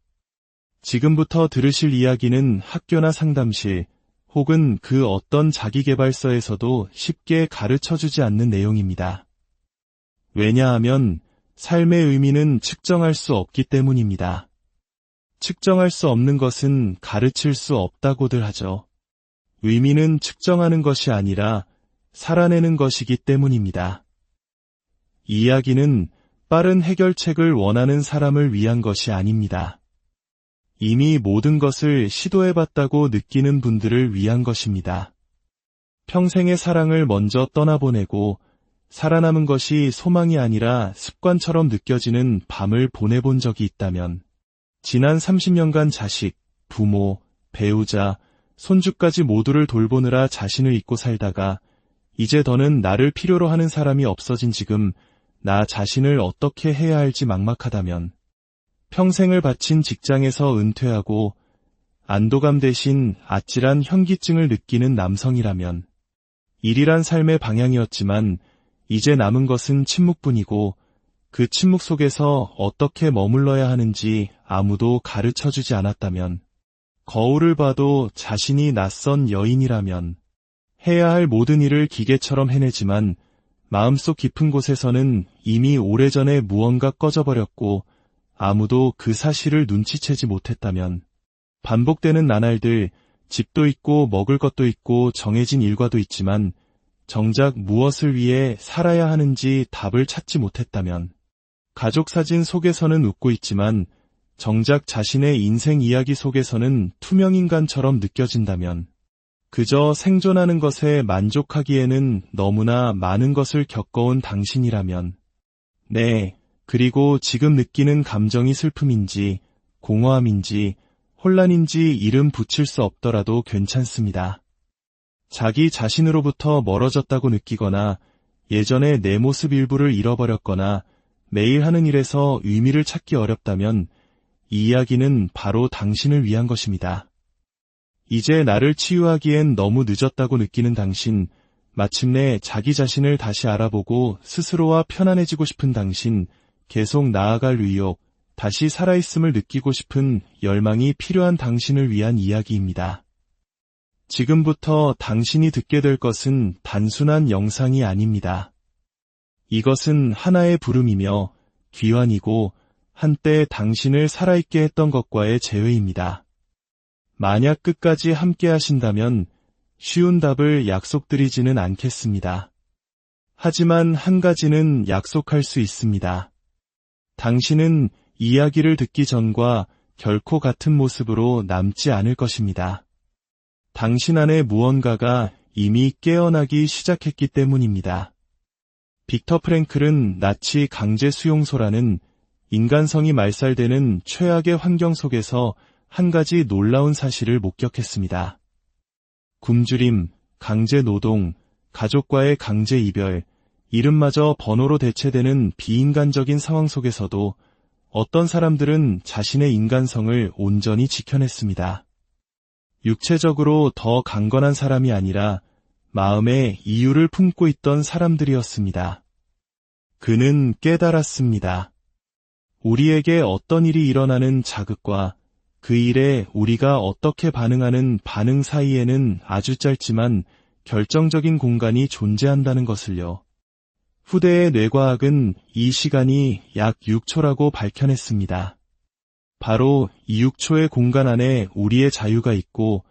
지금부터 들으실 이야기는 학교나 상담실 혹은 그 어떤 자기계발서에서도 쉽게 가르쳐주지 않는 내용입니다. 왜냐하면 삶의 의미는 측정할 수 없기 때문입니다. 측정할 수 없는 것은 가르칠 수 없다고들 하죠. 의미는 측정하는 것이 아니라 살아내는 것이기 때문입니다. 이야기는 빠른 해결책을 원하는 사람을 위한 것이 아닙니다. 이미 모든 것을 시도해봤다고 느끼는 분들을 위한 것입니다. 평생의 사랑을 먼저 떠나보내고 살아남은 것이 소망이 아니라 습관처럼 느껴지는 밤을 보내본 적이 있다면, 지난 30년간 자식, 부모, 배우자, 손주까지 모두를 돌보느라 자신을 잊고 살다가 이제 더는 나를 필요로 하는 사람이 없어진 지금 나 자신을 어떻게 해야 할지 막막하다면, 평생을 바친 직장에서 은퇴하고 안도감 대신 아찔한 현기증을 느끼는 남성이라면, 일이란 삶의 방향이었지만 이제 남은 것은 침묵뿐이고 그 침묵 속에서 어떻게 머물러야 하는지 아무도 가르쳐주지 않았다면, 거울을 봐도 자신이 낯선 여인이라면, 해야 할 모든 일을 기계처럼 해내지만 마음속 깊은 곳에서는 이미 오래전에 무언가 꺼져버렸고 아무도 그 사실을 눈치채지 못했다면, 반복되는 나날들, 집도 있고 먹을 것도 있고 정해진 일과도 있지만 정작 무엇을 위해 살아야 하는지 답을 찾지 못했다면, 가족 사진 속에서는 웃고 있지만 정작 자신의 인생 이야기 속에서는 투명인간처럼 느껴진다면, 그저 생존하는 것에 만족하기에는 너무나 많은 것을 겪어온 당신이라면, 네, 그리고 지금 느끼는 감정이 슬픔인지 공허함인지 혼란인지 이름 붙일 수 없더라도 괜찮습니다. 자기 자신으로부터 멀어졌다고 느끼거나 예전의 내 모습 일부를 잃어버렸거나 매일 하는 일에서 의미를 찾기 어렵다면 이 이야기는 바로 당신을 위한 것입니다. 이제 나를 치유하기엔 너무 늦었다고 느끼는 당신, 마침내 자기 자신을 다시 알아보고 스스로와 편안해지고 싶은 당신, 계속 나아갈 의욕, 다시 살아있음을 느끼고 싶은 열망이 필요한 당신을 위한 이야기입니다. 지금부터 당신이 듣게 될 것은 단순한 영상이 아닙니다. 이것은 하나의 부름이며 귀환이고 한때 당신을 살아있게 했던 것과의 재회입니다. 만약 끝까지 함께 하신다면 쉬운 답을 약속드리지는 않겠습니다. 하지만 한 가지는 약속할 수 있습니다. 당신은 이야기를 듣기 전과 결코 같은 모습으로 남지 않을 것입니다. 당신 안에 무언가가 이미 깨어나기 시작했기 때문입니다. 빅터 프랭클은 나치 강제 수용소라는 인간성이 말살되는 최악의 환경 속에서 한 가지 놀라운 사실을 목격했습니다. 굶주림, 강제 노동, 가족과의 강제 이별, 이름마저 번호로 대체되는 비인간적인 상황 속에서도 어떤 사람들은 자신의 인간성을 온전히 지켜냈습니다. 육체적으로 더 강건한 사람이 아니라 마음에 이유를 품고 있던 사람들이었습니다. 그는 깨달았습니다. 우리에게 어떤 일이 일어나는 자극과 그 일에 우리가 어떻게 반응하는 반응 사이에는 아주 짧지만 결정적인 공간이 존재한다는 것을요. 후대의 뇌과학은 이 시간이 약 6초라고 밝혀냈습니다. 바로 이 6초의 공간 안에 우리의 자유가 있고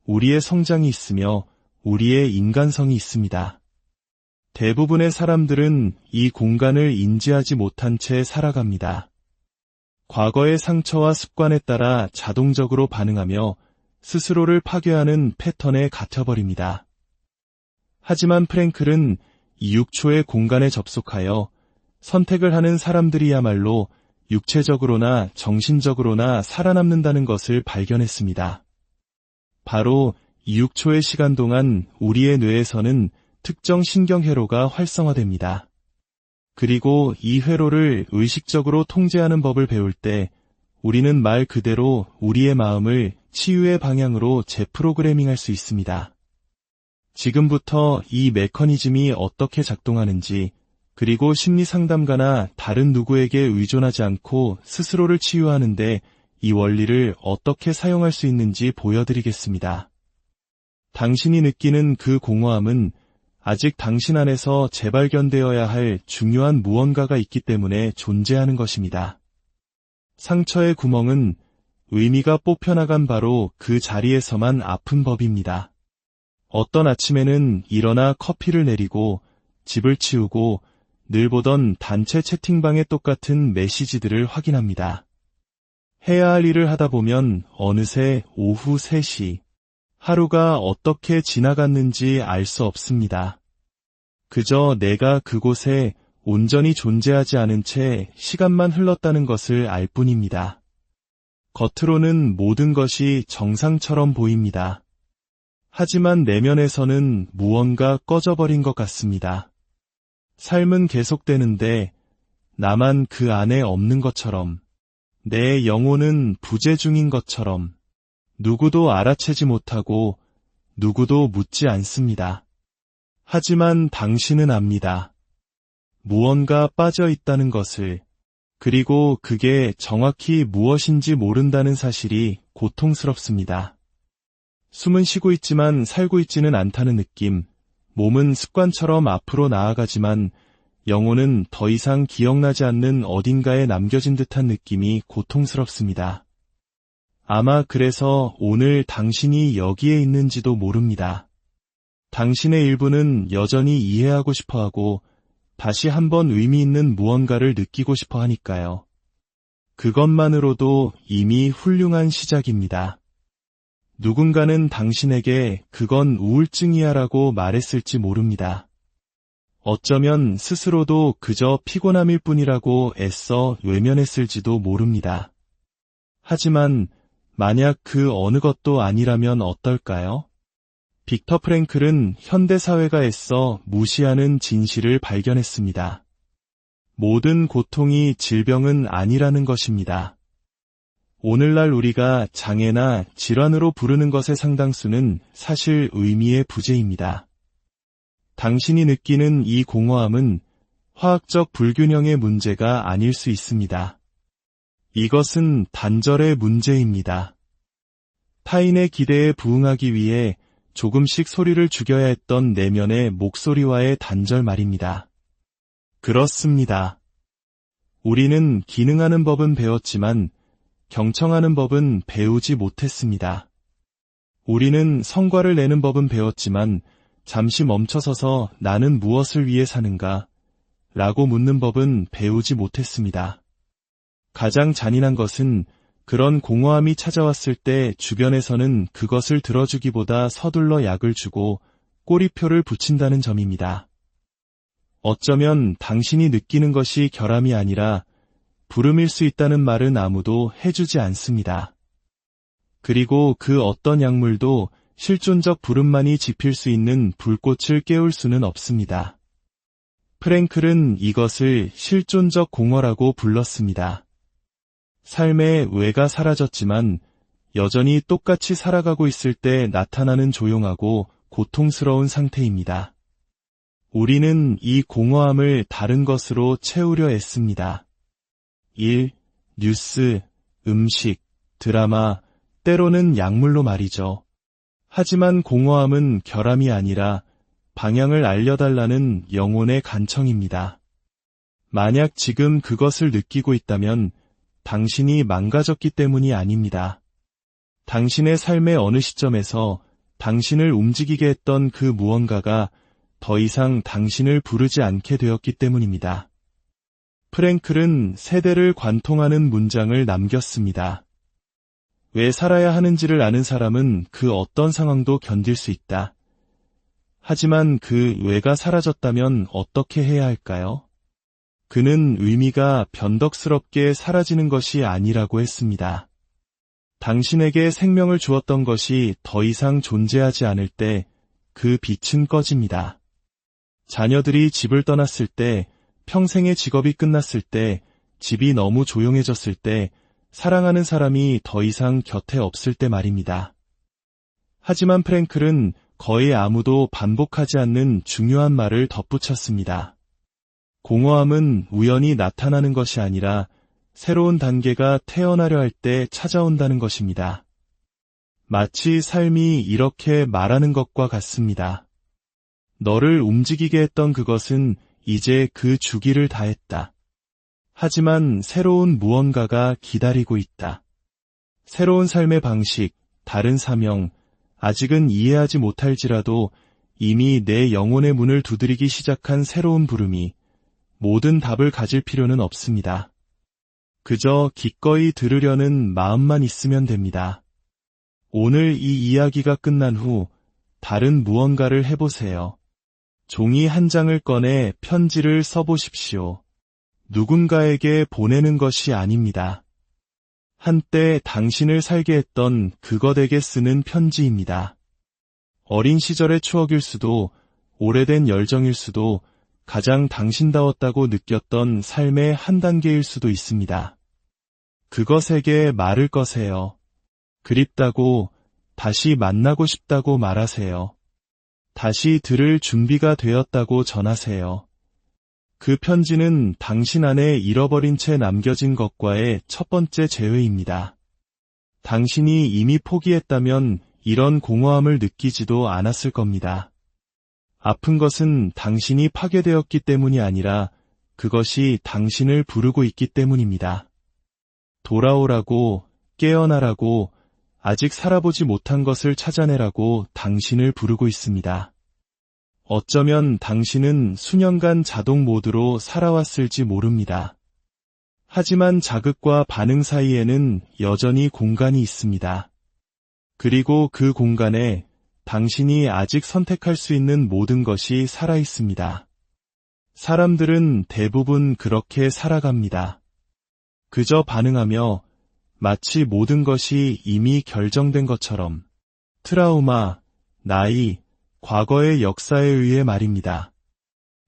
우리의 성장이 있으며 우리의 인간성이 있습니다. 대부분의 사람들은 이 공간을 인지하지 못한 채 살아갑니다. 과거의 상처와 습관에 따라 자동적으로 반응하며 스스로를 파괴하는 패턴에 갇혀버립니다. 하지만 프랭클은 이 6초의 공간에 접속하여 선택을 하는 사람들이야말로 육체적으로나 정신적으로나 살아남는다는 것을 발견했습니다. 바로 이 6초의 시간 동안 우리의 뇌에서는 특정 신경회로가 활성화됩니다. 그리고 이 회로를 의식적으로 통제하는 법을 배울 때 우리는 말 그대로 우리의 마음을 치유의 방향으로 재프로그래밍할 수 있습니다. 지금부터 이 메커니즘이 어떻게 작동하는지, 그리고 심리상담가나 다른 누구에게 의존하지 않고 스스로를 치유하는데 이 원리를 어떻게 사용할 수 있는지 보여드리겠습니다. 당신이 느끼는 그 공허함은 아직 당신 안에서 재발견되어야 할 중요한 무언가가 있기 때문에 존재하는 것입니다. 상처의 구멍은 의미가 뽑혀나간 바로 그 자리에서만 아픈 법입니다. 어떤 아침에는 일어나 커피를 내리고 집을 치우고 늘 보던 단체 채팅방의 똑같은 메시지들을 확인합니다. 해야 할 일을 하다 보면 어느새 오후 3시. 하루가 어떻게 지나갔는지 알 수 없습니다. 그저 내가 그곳에 온전히 존재하지 않은 채 시간만 흘렀다는 것을 알 뿐입니다. 겉으로는 모든 것이 정상처럼 보입니다. 하지만 내면에서는 무언가 꺼져버린 것 같습니다. 삶은 계속되는데 나만 그 안에 없는 것처럼, 내 영혼은 부재 중인 것처럼 누구도 알아채지 못하고 누구도 묻지 않습니다. 하지만 당신은 압니다. 무언가 빠져 있다는 것을, 그리고 그게 정확히 무엇인지 모른다는 사실이 고통스럽습니다. 숨은 쉬고 있지만 살고 있지는 않다는 느낌, 몸은 습관처럼 앞으로 나아가지만 영혼은 더 이상 기억나지 않는 어딘가에 남겨진 듯한 느낌이 고통스럽습니다. 아마 그래서 오늘 당신이 여기에 있는지도 모릅니다. 당신의 일부는 여전히 이해하고 싶어하고 다시 한번 의미 있는 무언가를 느끼고 싶어 하니까요. 그것만으로도 이미 훌륭한 시작입니다. 누군가는 당신에게 그건 우울증이야 라고 말했을지 모릅니다. 어쩌면 스스로도 그저 피곤함일 뿐이라고 애써 외면했을지도 모릅니다. 하지만 만약 그 어느 것도 아니라면 어떨까요? 빅터 프랭클은 현대사회가 애써 무시하는 진실을 발견했습니다. 모든 고통이 질병은 아니라는 것입니다. 오늘날 우리가 장애나 질환으로 부르는 것의 상당수는 사실 의미의 부재입니다. 당신이 느끼는 이 공허함은 화학적 불균형의 문제가 아닐 수 있습니다. 이것은 단절의 문제입니다. 타인의 기대에 부응하기 위해 조금씩 소리를 죽여야 했던 내면의 목소리와의 단절 말입니다. 그렇습니다. 우리는 기능하는 법은 배웠지만 경청하는 법은 배우지 못했습니다. 우리는 성과를 내는 법은 배웠지만 잠시 멈춰서서 나는 무엇을 위해 사는가? 라고 묻는 법은 배우지 못했습니다. 가장 잔인한 것은 그런 공허함이 찾아왔을 때 주변에서는 그것을 들어주기보다 서둘러 약을 주고 꼬리표를 붙인다는 점입니다. 어쩌면 당신이 느끼는 것이 결함이 아니라 부름일 수 있다는 말은 아무도 해주지 않습니다. 그리고 그 어떤 약물도 실존적 부름만이 지필 수 있는 불꽃을 깨울 수는 없습니다. 프랭클은 이것을 실존적 공허라고 불렀습니다. 삶의 왜가 사라졌지만 여전히 똑같이 살아가고 있을 때 나타나는 조용하고 고통스러운 상태입니다. 우리는 이 공허함을 다른 것으로 채우려 애씁니다. 일, 뉴스, 음식, 드라마, 때로는 약물로 말이죠. 하지만 공허함은 결함이 아니라 방향을 알려달라는 영혼의 간청입니다. 만약 지금 그것을 느끼고 있다면 당신이 망가졌기 때문이 아닙니다. 당신의 삶의 어느 시점에서 당신을 움직이게 했던 그 무언가가 더 이상 당신을 부르지 않게 되었기 때문입니다. 프랭클은 세대를 관통하는 문장을 남겼습니다. 왜 살아야 하는지를 아는 사람은 그 어떤 상황도 견딜 수 있다. 하지만 그 왜가 사라졌다면 어떻게 해야 할까요? 그는 의미가 변덕스럽게 사라지는 것이 아니라고 했습니다. 당신에게 생명을 주었던 것이 더 이상 존재하지 않을 때 그 빛은 꺼집니다. 자녀들이 집을 떠났을 때, 평생의 직업이 끝났을 때, 집이 너무 조용해졌을 때, 사랑하는 사람이 더 이상 곁에 없을 때 말입니다. 하지만 프랭클은 거의 아무도 반복하지 않는 중요한 말을 덧붙였습니다. 공허함은 우연히 나타나는 것이 아니라 새로운 단계가 태어나려 할 때 찾아온다는 것입니다. 마치 삶이 이렇게 말하는 것과 같습니다. 너를 움직이게 했던 그것은 이제 그 주기를 다했다. 하지만 새로운 무언가가 기다리고 있다. 새로운 삶의 방식, 다른 사명, 아직은 이해하지 못할지라도 이미 내 영혼의 문을 두드리기 시작한 새로운 부름이 모든 답을 가질 필요는 없습니다. 그저 기꺼이 들으려는 마음만 있으면 됩니다. 오늘 이 이야기가 끝난 후 다른 무언가를 해보세요. 종이 한 장을 꺼내 편지를 써보십시오. 누군가에게 보내는 것이 아닙니다. 한때 당신을 살게 했던 그것에게 쓰는 편지입니다. 어린 시절의 추억일 수도, 오래된 열정일 수도, 가장 당신다웠다고 느꼈던 삶의 한 단계일 수도 있습니다. 그것에게 말을 거세요. 그립다고, 다시 만나고 싶다고 말하세요. 다시 들을 준비가 되었다고 전하세요. 그 편지는 당신 안에 잃어버린 채 남겨진 것과의 첫 번째 재회입니다. 당신이 이미 포기했다면 이런 공허함을 느끼지도 않았을 겁니다. 아픈 것은 당신이 파괴되었기 때문이 아니라 그것이 당신을 부르고 있기 때문입니다. 돌아오라고, 깨어나라고, 아직 살아보지 못한 것을 찾아내라고 당신을 부르고 있습니다. 어쩌면 당신은 수년간 자동 모드로 살아왔을지 모릅니다. 하지만 자극과 반응 사이에는 여전히 공간이 있습니다. 그리고 그 공간에 당신이 아직 선택할 수 있는 모든 것이 살아 있습니다. 사람들은 대부분 그렇게 살아갑니다. 그저 반응하며 마치 모든 것이 이미 결정된 것처럼. 트라우마, 나이, 과거의 역사에 의해 말입니다.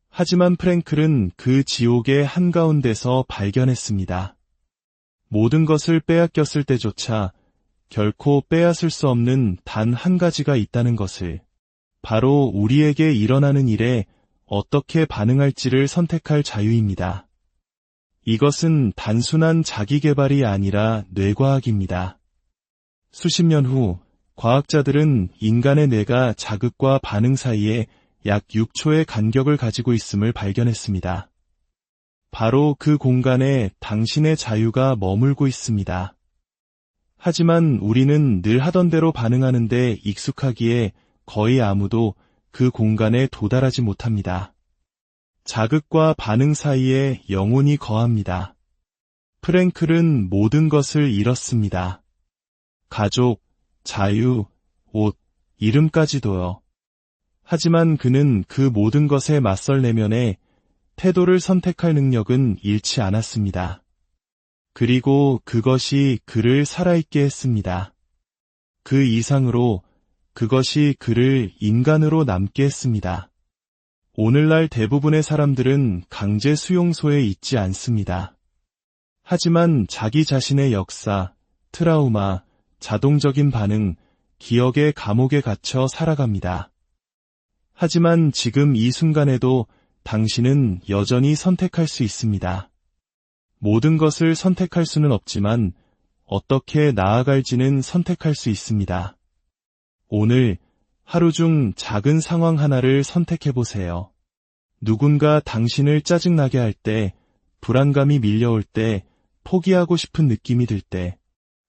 하지만 프랭클은 그 지옥의 한가운데서 발견했습니다. 모든 것을 빼앗겼을 때조차 결코 빼앗을 수 없는 단 한 가지가 있다는 것을, 바로 우리에게 일어나는 일에 어떻게 반응할지를 선택할 자유입니다. 이것은 단순한 자기개발이 아니라 뇌과학입니다. 수십 년 후 과학자들은 인간의 뇌가 자극과 반응 사이에 약 6초의 간격을 가지고 있음을 발견했습니다. 바로 그 공간에 당신의 자유가 머물고 있습니다. 하지만 우리는 늘 하던 대로 반응하는데 익숙하기에 거의 아무도 그 공간에 도달하지 못합니다. 자극과 반응 사이에 영혼이 거합니다. 프랭클은 모든 것을 잃었습니다. 가족, 자유, 옷, 이름까지도요. 하지만 그는 그 모든 것에 맞설 내면에 태도를 선택할 능력은 잃지 않았습니다. 그리고 그것이 그를 살아있게 했습니다. 그 이상으로 그것이 그를 인간으로 남게 했습니다. 오늘날 대부분의 사람들은 강제 수용소에 있지 않습니다. 하지만 자기 자신의 역사, 트라우마, 자동적인 반응, 기억의 감옥에 갇혀 살아갑니다. 하지만 지금 이 순간에도 당신은 여전히 선택할 수 있습니다. 모든 것을 선택할 수는 없지만 어떻게 나아갈지는 선택할 수 있습니다. 오늘 하루 중 작은 상황 하나를 선택해보세요. 누군가 당신을 짜증나게 할 때, 불안감이 밀려올 때, 포기하고 싶은 느낌이 들 때,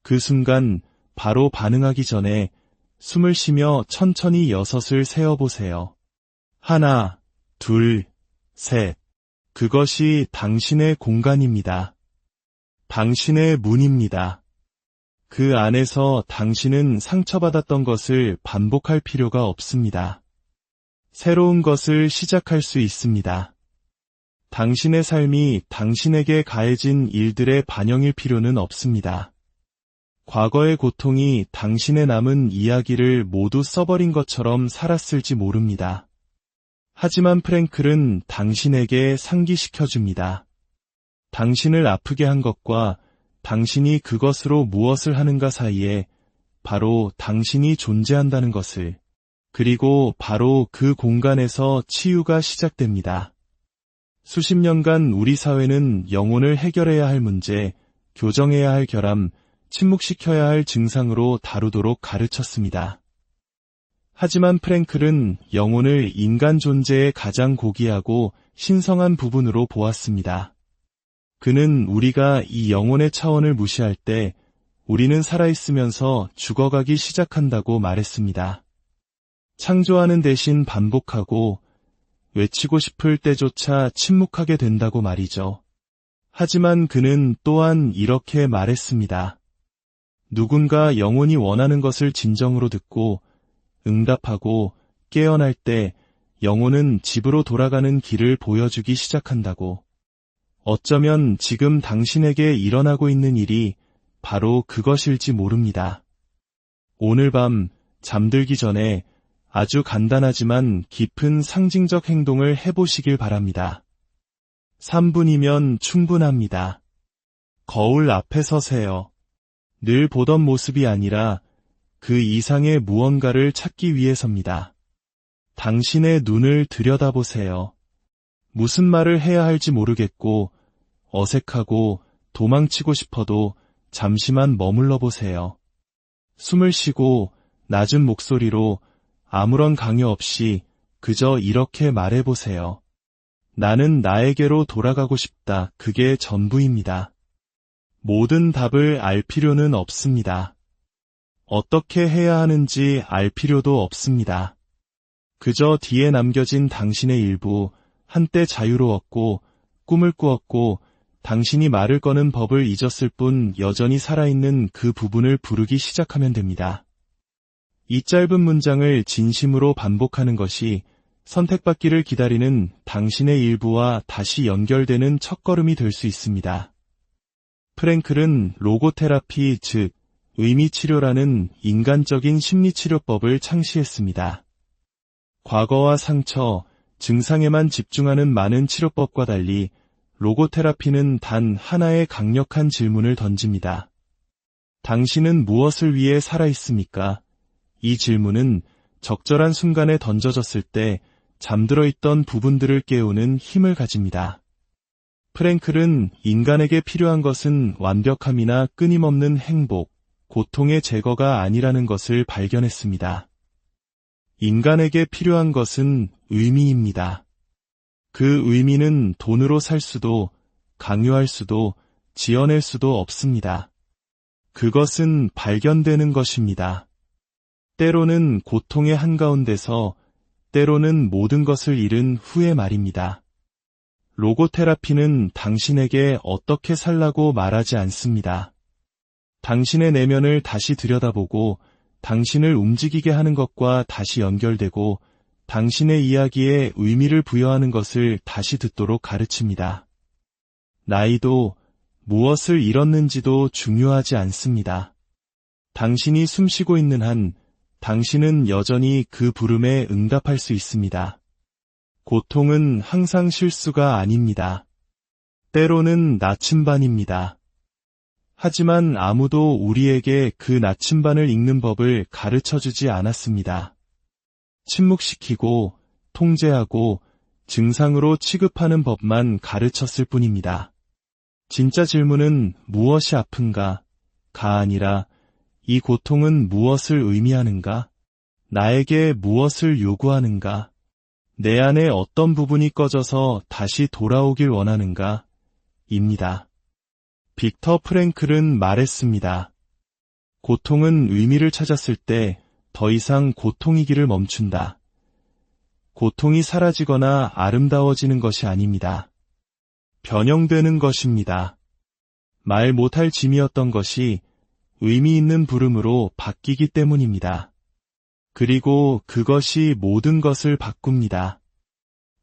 그 순간 바로 반응하기 전에 숨을 쉬며 천천히 6을 세어보세요. 1, 2, 3. 그것이 당신의 공간입니다. 당신의 문입니다. 그 안에서 당신은 상처받았던 것을 반복할 필요가 없습니다. 새로운 것을 시작할 수 있습니다. 당신의 삶이 당신에게 가해진 일들의 반영일 필요는 없습니다. 과거의 고통이 당신의 남은 이야기를 모두 써버린 것처럼 살았을지 모릅니다. 하지만 프랭클은 당신에게 상기시켜줍니다. 당신을 아프게 한 것과 당신이 그것으로 무엇을 하는가 사이에 바로 당신이 존재한다는 것을, 그리고 바로 그 공간에서 치유가 시작됩니다. 수십 년간 우리 사회는 영혼을 해결해야 할 문제, 교정해야 할 결함, 침묵시켜야 할 증상으로 다루도록 가르쳤습니다. 하지만 프랭클은 영혼을 인간 존재의 가장 고귀하고 신성한 부분으로 보았습니다. 그는 우리가 이 영혼의 차원을 무시할 때 우리는 살아있으면서 죽어가기 시작한다고 말했습니다. 창조하는 대신 반복하고 외치고 싶을 때조차 침묵하게 된다고 말이죠. 하지만 그는 또한 이렇게 말했습니다. 누군가 영혼이 원하는 것을 진정으로 듣고 응답하고 깨어날 때 영혼은 집으로 돌아가는 길을 보여주기 시작한다고. 어쩌면 지금 당신에게 일어나고 있는 일이 바로 그것일지 모릅니다. 오늘 밤 잠들기 전에 아주 간단하지만 깊은 상징적 행동을 해보시길 바랍니다. 3분이면 충분합니다. 거울 앞에 서세요. 늘 보던 모습이 아니라 그 이상의 무언가를 찾기 위해서입니다. 당신의 눈을 들여다보세요. 무슨 말을 해야 할지 모르겠고 어색하고 도망치고 싶어도 잠시만 머물러 보세요. 숨을 쉬고 낮은 목소리로 아무런 강요 없이 그저 이렇게 말해보세요. 나는 나에게로 돌아가고 싶다. 그게 전부입니다. 모든 답을 알 필요는 없습니다. 어떻게 해야 하는지 알 필요도 없습니다. 그저 뒤에 남겨진 당신의 일부, 한때 자유로웠고 꿈을 꾸었고 당신이 말을 거는 법을 잊었을 뿐 여전히 살아있는 그 부분을 부르기 시작하면 됩니다. 이 짧은 문장을 진심으로 반복하는 것이 선택받기를 기다리는 당신의 일부와 다시 연결되는 첫걸음이 될 수 있습니다. 프랭클은 로고테라피, 즉 의미치료라는 인간적인 심리치료법을 창시했습니다. 과거와 상처, 증상에만 집중하는 많은 치료법과 달리 로고테라피는 단 하나의 강력한 질문을 던집니다. 당신은 무엇을 위해 살아있습니까? 이 질문은 적절한 순간에 던져졌을 때 잠들어 있던 부분들을 깨우는 힘을 가집니다. 프랭클은 인간에게 필요한 것은 완벽함이나 끊임없는 행복, 고통의 제거가 아니라는 것을 발견했습니다. 인간에게 필요한 것은 의미입니다. 그 의미는 돈으로 살 수도, 강요할 수도, 지어낼 수도 없습니다. 그것은 발견되는 것입니다. 때로는 고통의 한가운데서, 때로는 모든 것을 잃은 후에 말입니다. 로고테라피는 당신에게 어떻게 살라고 말하지 않습니다. 당신의 내면을 다시 들여다보고 당신을 움직이게 하는 것과 다시 연결되고 당신의 이야기에 의미를 부여하는 것을 다시 듣도록 가르칩니다. 나이도 무엇을 잃었는지도 중요하지 않습니다. 당신이 숨쉬고 있는 한 당신은 여전히 그 부름에 응답할 수 있습니다. 고통은 항상 실수가 아닙니다. 때로는 나침반입니다. 하지만 아무도 우리에게 그 나침반을 읽는 법을 가르쳐주지 않았습니다. 침묵시키고 통제하고 증상으로 취급하는 법만 가르쳤을 뿐입니다. 진짜 질문은 무엇이 아픈가? 가 아니라 이 고통은 무엇을 의미하는가? 나에게 무엇을 요구하는가? 내 안에 어떤 부분이 꺼져서 다시 돌아오길 원하는가? 입니다. 빅터 프랭클은 말했습니다. 고통은 의미를 찾았을 때 더 이상 고통이기를 멈춘다. 고통이 사라지거나 아름다워지는 것이 아닙니다. 변형되는 것입니다. 말 못할 짐이었던 것이 의미 있는 부름으로 바뀌기 때문입니다. 그리고 그것이 모든 것을 바꿉니다.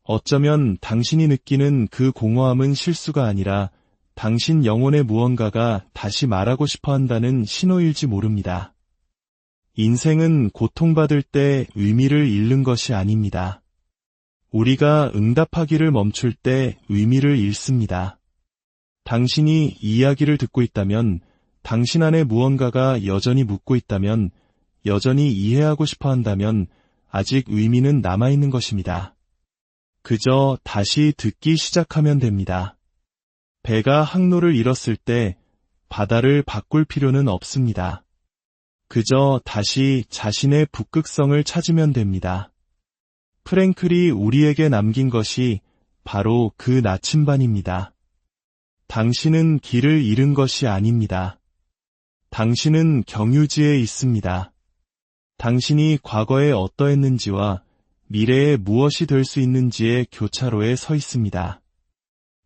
어쩌면 당신이 느끼는 그 공허함은 실수가 아니라 당신 영혼의 무언가가 다시 말하고 싶어 한다는 신호일지 모릅니다. 인생은 고통받을 때 의미를 잃는 것이 아닙니다. 우리가 응답하기를 멈출 때 의미를 잃습니다. 당신이 이야기를 듣고 있다면, 당신 안에 무언가가 여전히 묻고 있다면, 여전히 이해하고 싶어 한다면 아직 의미는 남아있는 것입니다. 그저 다시 듣기 시작하면 됩니다. 배가 항로를 잃었을 때 바다를 바꿀 필요는 없습니다. 그저 다시 자신의 북극성을 찾으면 됩니다. 프랭클이 우리에게 남긴 것이 바로 그 나침반입니다. 당신은 길을 잃은 것이 아닙니다. 당신은 경유지에 있습니다. 당신이 과거에 어떠했는지와 미래에 무엇이 될 수 있는지의 교차로에 서 있습니다.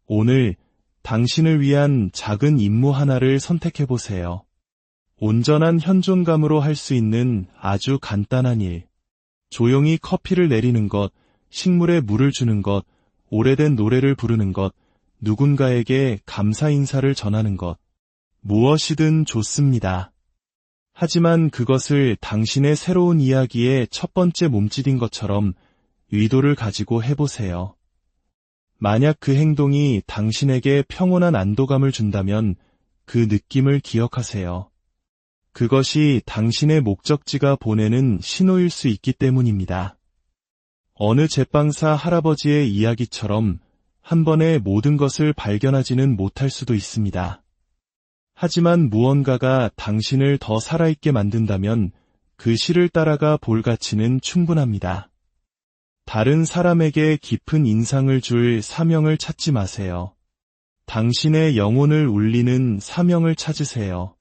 오늘 당신을 위한 작은 임무 하나를 선택해 보세요. 온전한 현존감으로 할 수 있는 아주 간단한 일. 조용히 커피를 내리는 것, 식물에 물을 주는 것, 오래된 노래를 부르는 것, 누군가에게 감사 인사를 전하는 것. 무엇이든 좋습니다. 하지만 그것을 당신의 새로운 이야기의 첫 번째 몸짓인 것처럼 의도를 가지고 해보세요. 만약 그 행동이 당신에게 평온한 안도감을 준다면 그 느낌을 기억하세요. 그것이 당신의 목적지가 보내는 신호일 수 있기 때문입니다. 어느 제빵사 할아버지의 이야기처럼 한 번에 모든 것을 발견하지는 못할 수도 있습니다. 하지만 무언가가 당신을 더 살아있게 만든다면 그 실을 따라가 볼 가치는 충분합니다. 다른 사람에게 깊은 인상을 줄 사명을 찾지 마세요. 당신의 영혼을 울리는 사명을 찾으세요.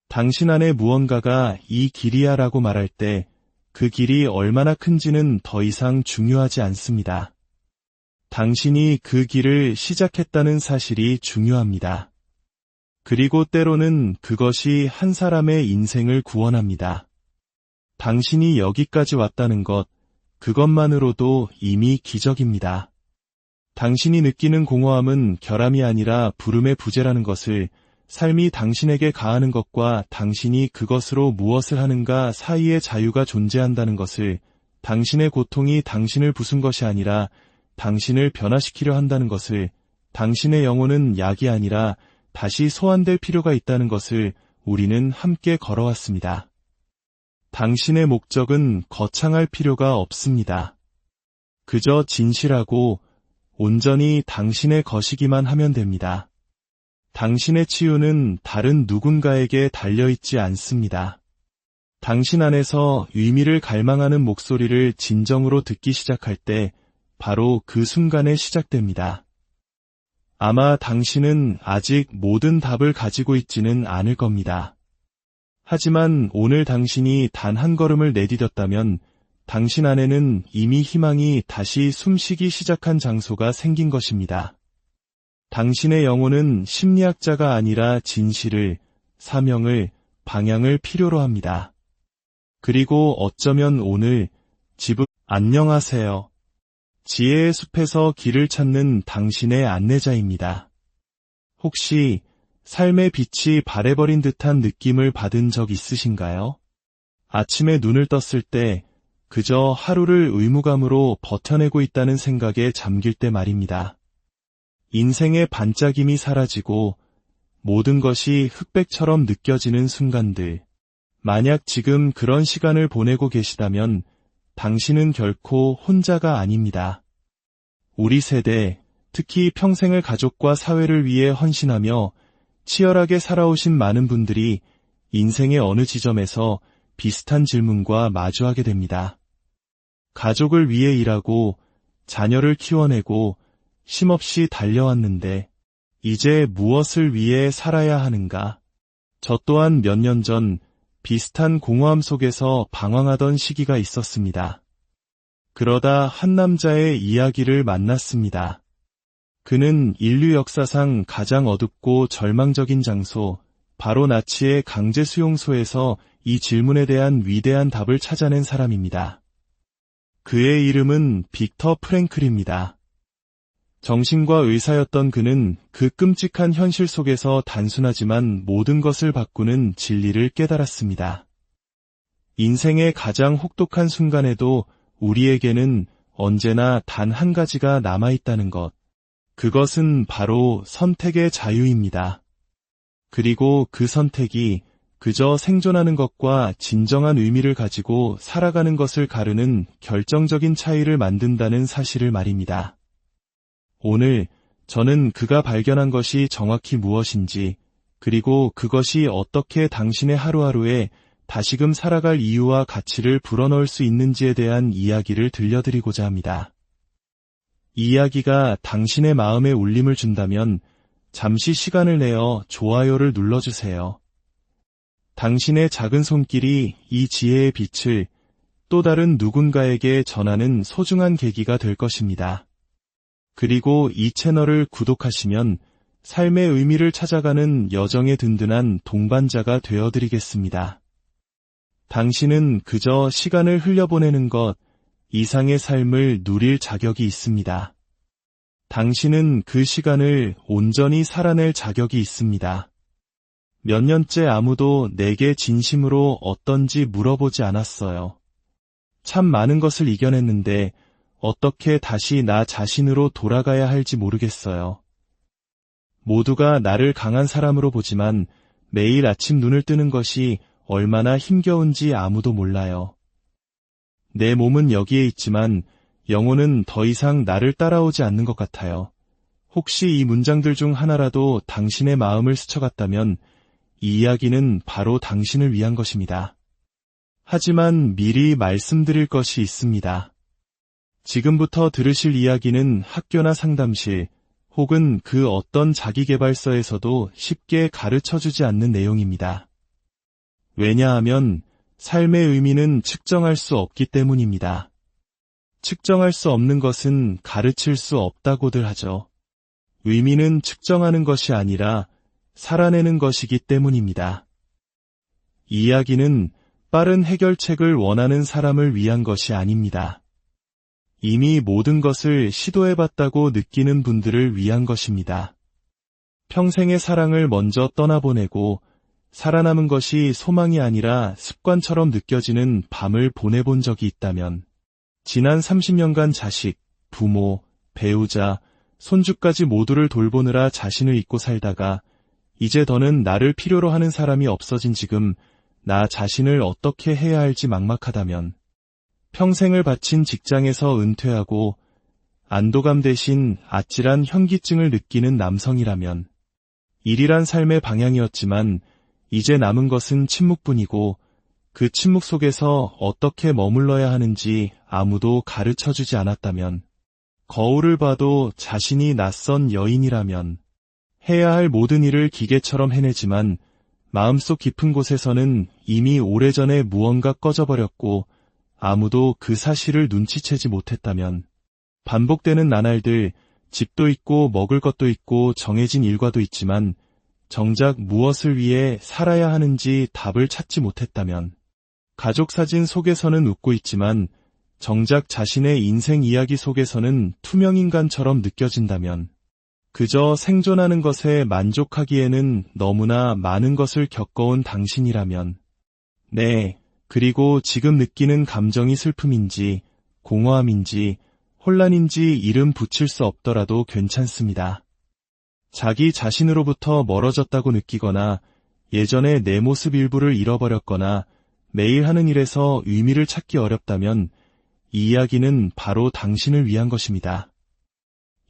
당신 안에 무언가가 이 길이야 라고 말할 때 그 길이 얼마나 큰지는 더 이상 중요하지 않습니다. 당신이 그 길을 시작했다는 사실이 중요합니다. 그리고 때로는 그것이 한 사람의 인생을 구원합니다. 당신이 여기까지 왔다는 것, 그것만으로도 이미 기적입니다. 당신이 느끼는 공허함은 결함이 아니라 부름의 부재라는 것을, 삶이 당신에게 가하는 것과 당신이 그것으로 무엇을 하는가 사이에 자유가 존재한다는 것을, 당신의 고통이 당신을 부순 것이 아니라 당신을 변화시키려 한다는 것을, 당신의 영혼은 약이 아니라 다시 소환될 필요가 있다는 것을 우리는 함께 걸어왔습니다. 당신의 목적은 거창할 필요가 없습니다. 그저 진실하고 온전히 당신의 것이기만 하면 됩니다. 당신의 치유는 다른 누군가에게 달려있지 않습니다. 당신 안에서 의미를 갈망하는 목소리를 진정으로 듣기 시작할 때 바로 그 순간에 시작됩니다. 아마 당신은 아직 모든 답을 가지고 있지는 않을 겁니다. 하지만 오늘 당신이 단 한 걸음을 내디뎠다면 당신 안에는 이미 희망이 다시 숨쉬기 시작한 장소가 생긴 것입니다. 당신의 영혼은 심리학자가 아니라 진실을, 사명을, 방향을 필요로 합니다. 그리고 어쩌면 오늘 안녕하세요. 지혜의 숲에서 길을 찾는 당신의 안내자입니다. 혹시 삶의 빛이 바래버린 듯한 느낌을 받은 적 있으신가요? 아침에 눈을 떴을 때 그저 하루를 의무감으로 버텨내고 있다는 생각에 잠길 때 말입니다. 인생의 반짝임이 사라지고 모든 것이 흑백처럼 느껴지는 순간들. 만약 지금 그런 시간을 보내고 계시다면 당신은 결코 혼자가 아닙니다. 우리 세대, 특히 평생을 가족과 사회를 위해 헌신하며 치열하게 살아오신 많은 분들이 인생의 어느 지점에서 비슷한 질문과 마주하게 됩니다. 가족을 위해 일하고 자녀를 키워내고 쉼없이 달려왔는데 이제 무엇을 위해 살아야 하는가? 저 또한 몇 년 전 비슷한 공허함 속에서 방황하던 시기가 있었습니다. 그러다 한 남자의 이야기를 만났습니다. 그는 인류 역사상 가장 어둡고 절망적인 장소, 바로 나치의 강제 수용소에서 이 질문에 대한 위대한 답을 찾아낸 사람입니다. 그의 이름은 빅터 프랭클입니다. 정신과 의사였던 그는 그 끔찍한 현실 속에서 단순하지만 모든 것을 바꾸는 진리를 깨달았습니다. 인생의 가장 혹독한 순간에도 우리에게는 언제나 단 한 가지가 남아있다는 것. 그것은 바로 선택의 자유입니다. 그리고 그 선택이 그저 생존하는 것과 진정한 의미를 가지고 살아가는 것을 가르는 결정적인 차이를 만든다는 사실을 말입니다. 오늘 저는 그가 발견한 것이 정확히 무엇인지, 그리고 그것이 어떻게 당신의 하루하루에 다시금 살아갈 이유와 가치를 불어넣을 수 있는지에 대한 이야기를 들려드리고자 합니다. 이 이야기가 당신의 마음에 울림을 준다면 잠시 시간을 내어 좋아요를 눌러주세요. 당신의 작은 손길이 이 지혜의 빛을 또 다른 누군가에게 전하는 소중한 계기가 될 것입니다. 그리고 이 채널을 구독하시면 삶의 의미를 찾아가는 여정의 든든한 동반자가 되어드리겠습니다. 당신은 그저 시간을 흘려보내는 것 이상의 삶을 누릴 자격이 있습니다. 당신은 그 시간을 온전히 살아낼 자격이 있습니다. 몇 년째 아무도 내게 진심으로 어떤지 물어보지 않았어요. 참 많은 것을 이겨냈는데 어떻게 다시 나 자신으로 돌아가야 할지 모르겠어요. 모두가 나를 강한 사람으로 보지만 매일 아침 눈을 뜨는 것이 얼마나 힘겨운지 아무도 몰라요. 내 몸은 여기에 있지만 영혼은 더 이상 나를 따라오지 않는 것 같아요. 혹시 이 문장들 중 하나라도 당신의 마음을 스쳐갔다면 이 이야기는 바로 당신을 위한 것입니다. 하지만 미리 말씀드릴 것이 있습니다. 지금부터 들으실 이야기는 학교나 상담실 혹은 그 어떤 자기계발서에서도 쉽게 가르쳐주지 않는 내용입니다. 왜냐하면 삶의 의미는 측정할 수 없기 때문입니다. 측정할 수 없는 것은 가르칠 수 없다고들 하죠. 의미는 측정하는 것이 아니라 살아내는 것이기 때문입니다. 이 이야기는 빠른 해결책을 원하는 사람을 위한 것이 아닙니다. 이미 모든 것을 시도해봤다고 느끼는 분들을 위한 것입니다. 평생의 사랑을 먼저 떠나보내고 살아남은 것이 소망이 아니라 습관처럼 느껴지는 밤을 보내본 적이 있다면, 지난 30년간 자식, 부모, 배우자, 손주까지 모두를 돌보느라 자신을 잊고 살다가 이제 더는 나를 필요로 하는 사람이 없어진 지금 나 자신을 어떻게 해야 할지 막막하다면, 평생을 바친 직장에서 은퇴하고 안도감 대신 아찔한 현기증을 느끼는 남성이라면, 일이란 삶의 방향이었지만 이제 남은 것은 침묵뿐이고 그 침묵 속에서 어떻게 머물러야 하는지 아무도 가르쳐주지 않았다면, 거울을 봐도 자신이 낯선 여인이라면, 해야 할 모든 일을 기계처럼 해내지만 마음속 깊은 곳에서는 이미 오래전에 무언가 꺼져버렸고 아무도 그 사실을 눈치채지 못했다면, 반복되는 나날들, 집도 있고 먹을 것도 있고 정해진 일과도 있지만 정작 무엇을 위해 살아야 하는지 답을 찾지 못했다면, 가족 사진 속에서는 웃고 있지만 정작 자신의 인생 이야기 속에서는 투명인간처럼 느껴진다면, 그저 생존하는 것에 만족하기에는 너무나 많은 것을 겪어온 당신이라면, 네, 그리고 지금 느끼는 감정이 슬픔인지 공허함인지 혼란인지 이름 붙일 수 없더라도 괜찮습니다. 자기 자신으로부터 멀어졌다고 느끼거나 예전에 내 모습 일부를 잃어버렸거나 매일 하는 일에서 의미를 찾기 어렵다면 이 이야기는 바로 당신을 위한 것입니다.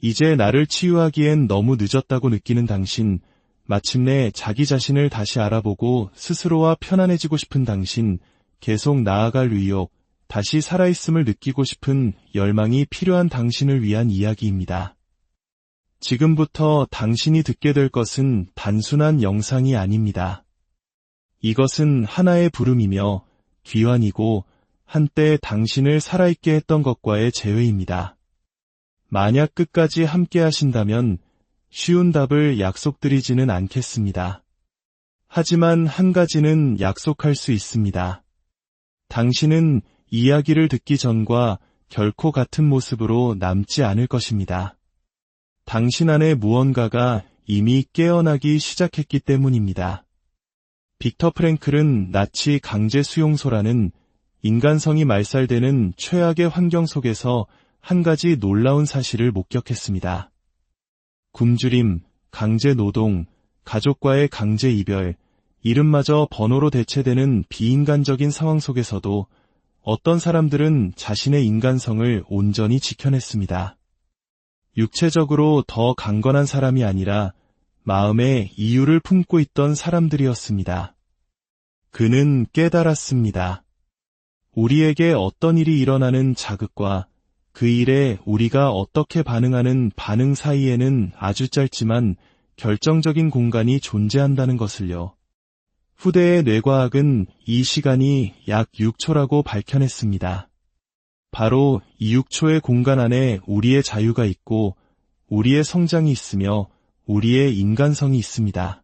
이제 나를 치유하기엔 너무 늦었다고 느끼는 당신, 마침내 자기 자신을 다시 알아보고 스스로와 편안해지고 싶은 당신, 계속 나아갈 의욕, 다시 살아있음을 느끼고 싶은 열망이 필요한 당신을 위한 이야기입니다. 지금부터 당신이 듣게 될 것은 단순한 영상이 아닙니다. 이것은 하나의 부름이며 귀환이고 한때 당신을 살아있게 했던 것과의 재회입니다. 만약 끝까지 함께 하신다면 쉬운 답을 약속드리지는 않겠습니다. 하지만 한 가지는 약속할 수 있습니다. 당신은 이야기를 듣기 전과 결코 같은 모습으로 남지 않을 것입니다. 당신 안에 무언가가 이미 깨어나기 시작했기 때문입니다. 빅터 프랭클은 나치 강제 수용소라는 인간성이 말살되는 최악의 환경 속에서 한 가지 놀라운 사실을 목격했습니다. 굶주림, 강제 노동, 가족과의 강제 이별, 이름마저 번호로 대체되는 비인간적인 상황 속에서도 어떤 사람들은 자신의 인간성을 온전히 지켜냈습니다. 육체적으로 더 강건한 사람이 아니라 마음에 이유를 품고 있던 사람들이었습니다. 그는 깨달았습니다. 우리에게 어떤 일이 일어나는 자극과 그 일에 우리가 어떻게 반응하는 반응 사이에는 아주 짧지만 결정적인 공간이 존재한다는 것을요. 후대의 뇌과학은 이 시간이 약 6초라고 밝혀냈습니다. 바로 이 6초의 공간 안에 우리의 자유가 있고 우리의 성장이 있으며 우리의 인간성이 있습니다.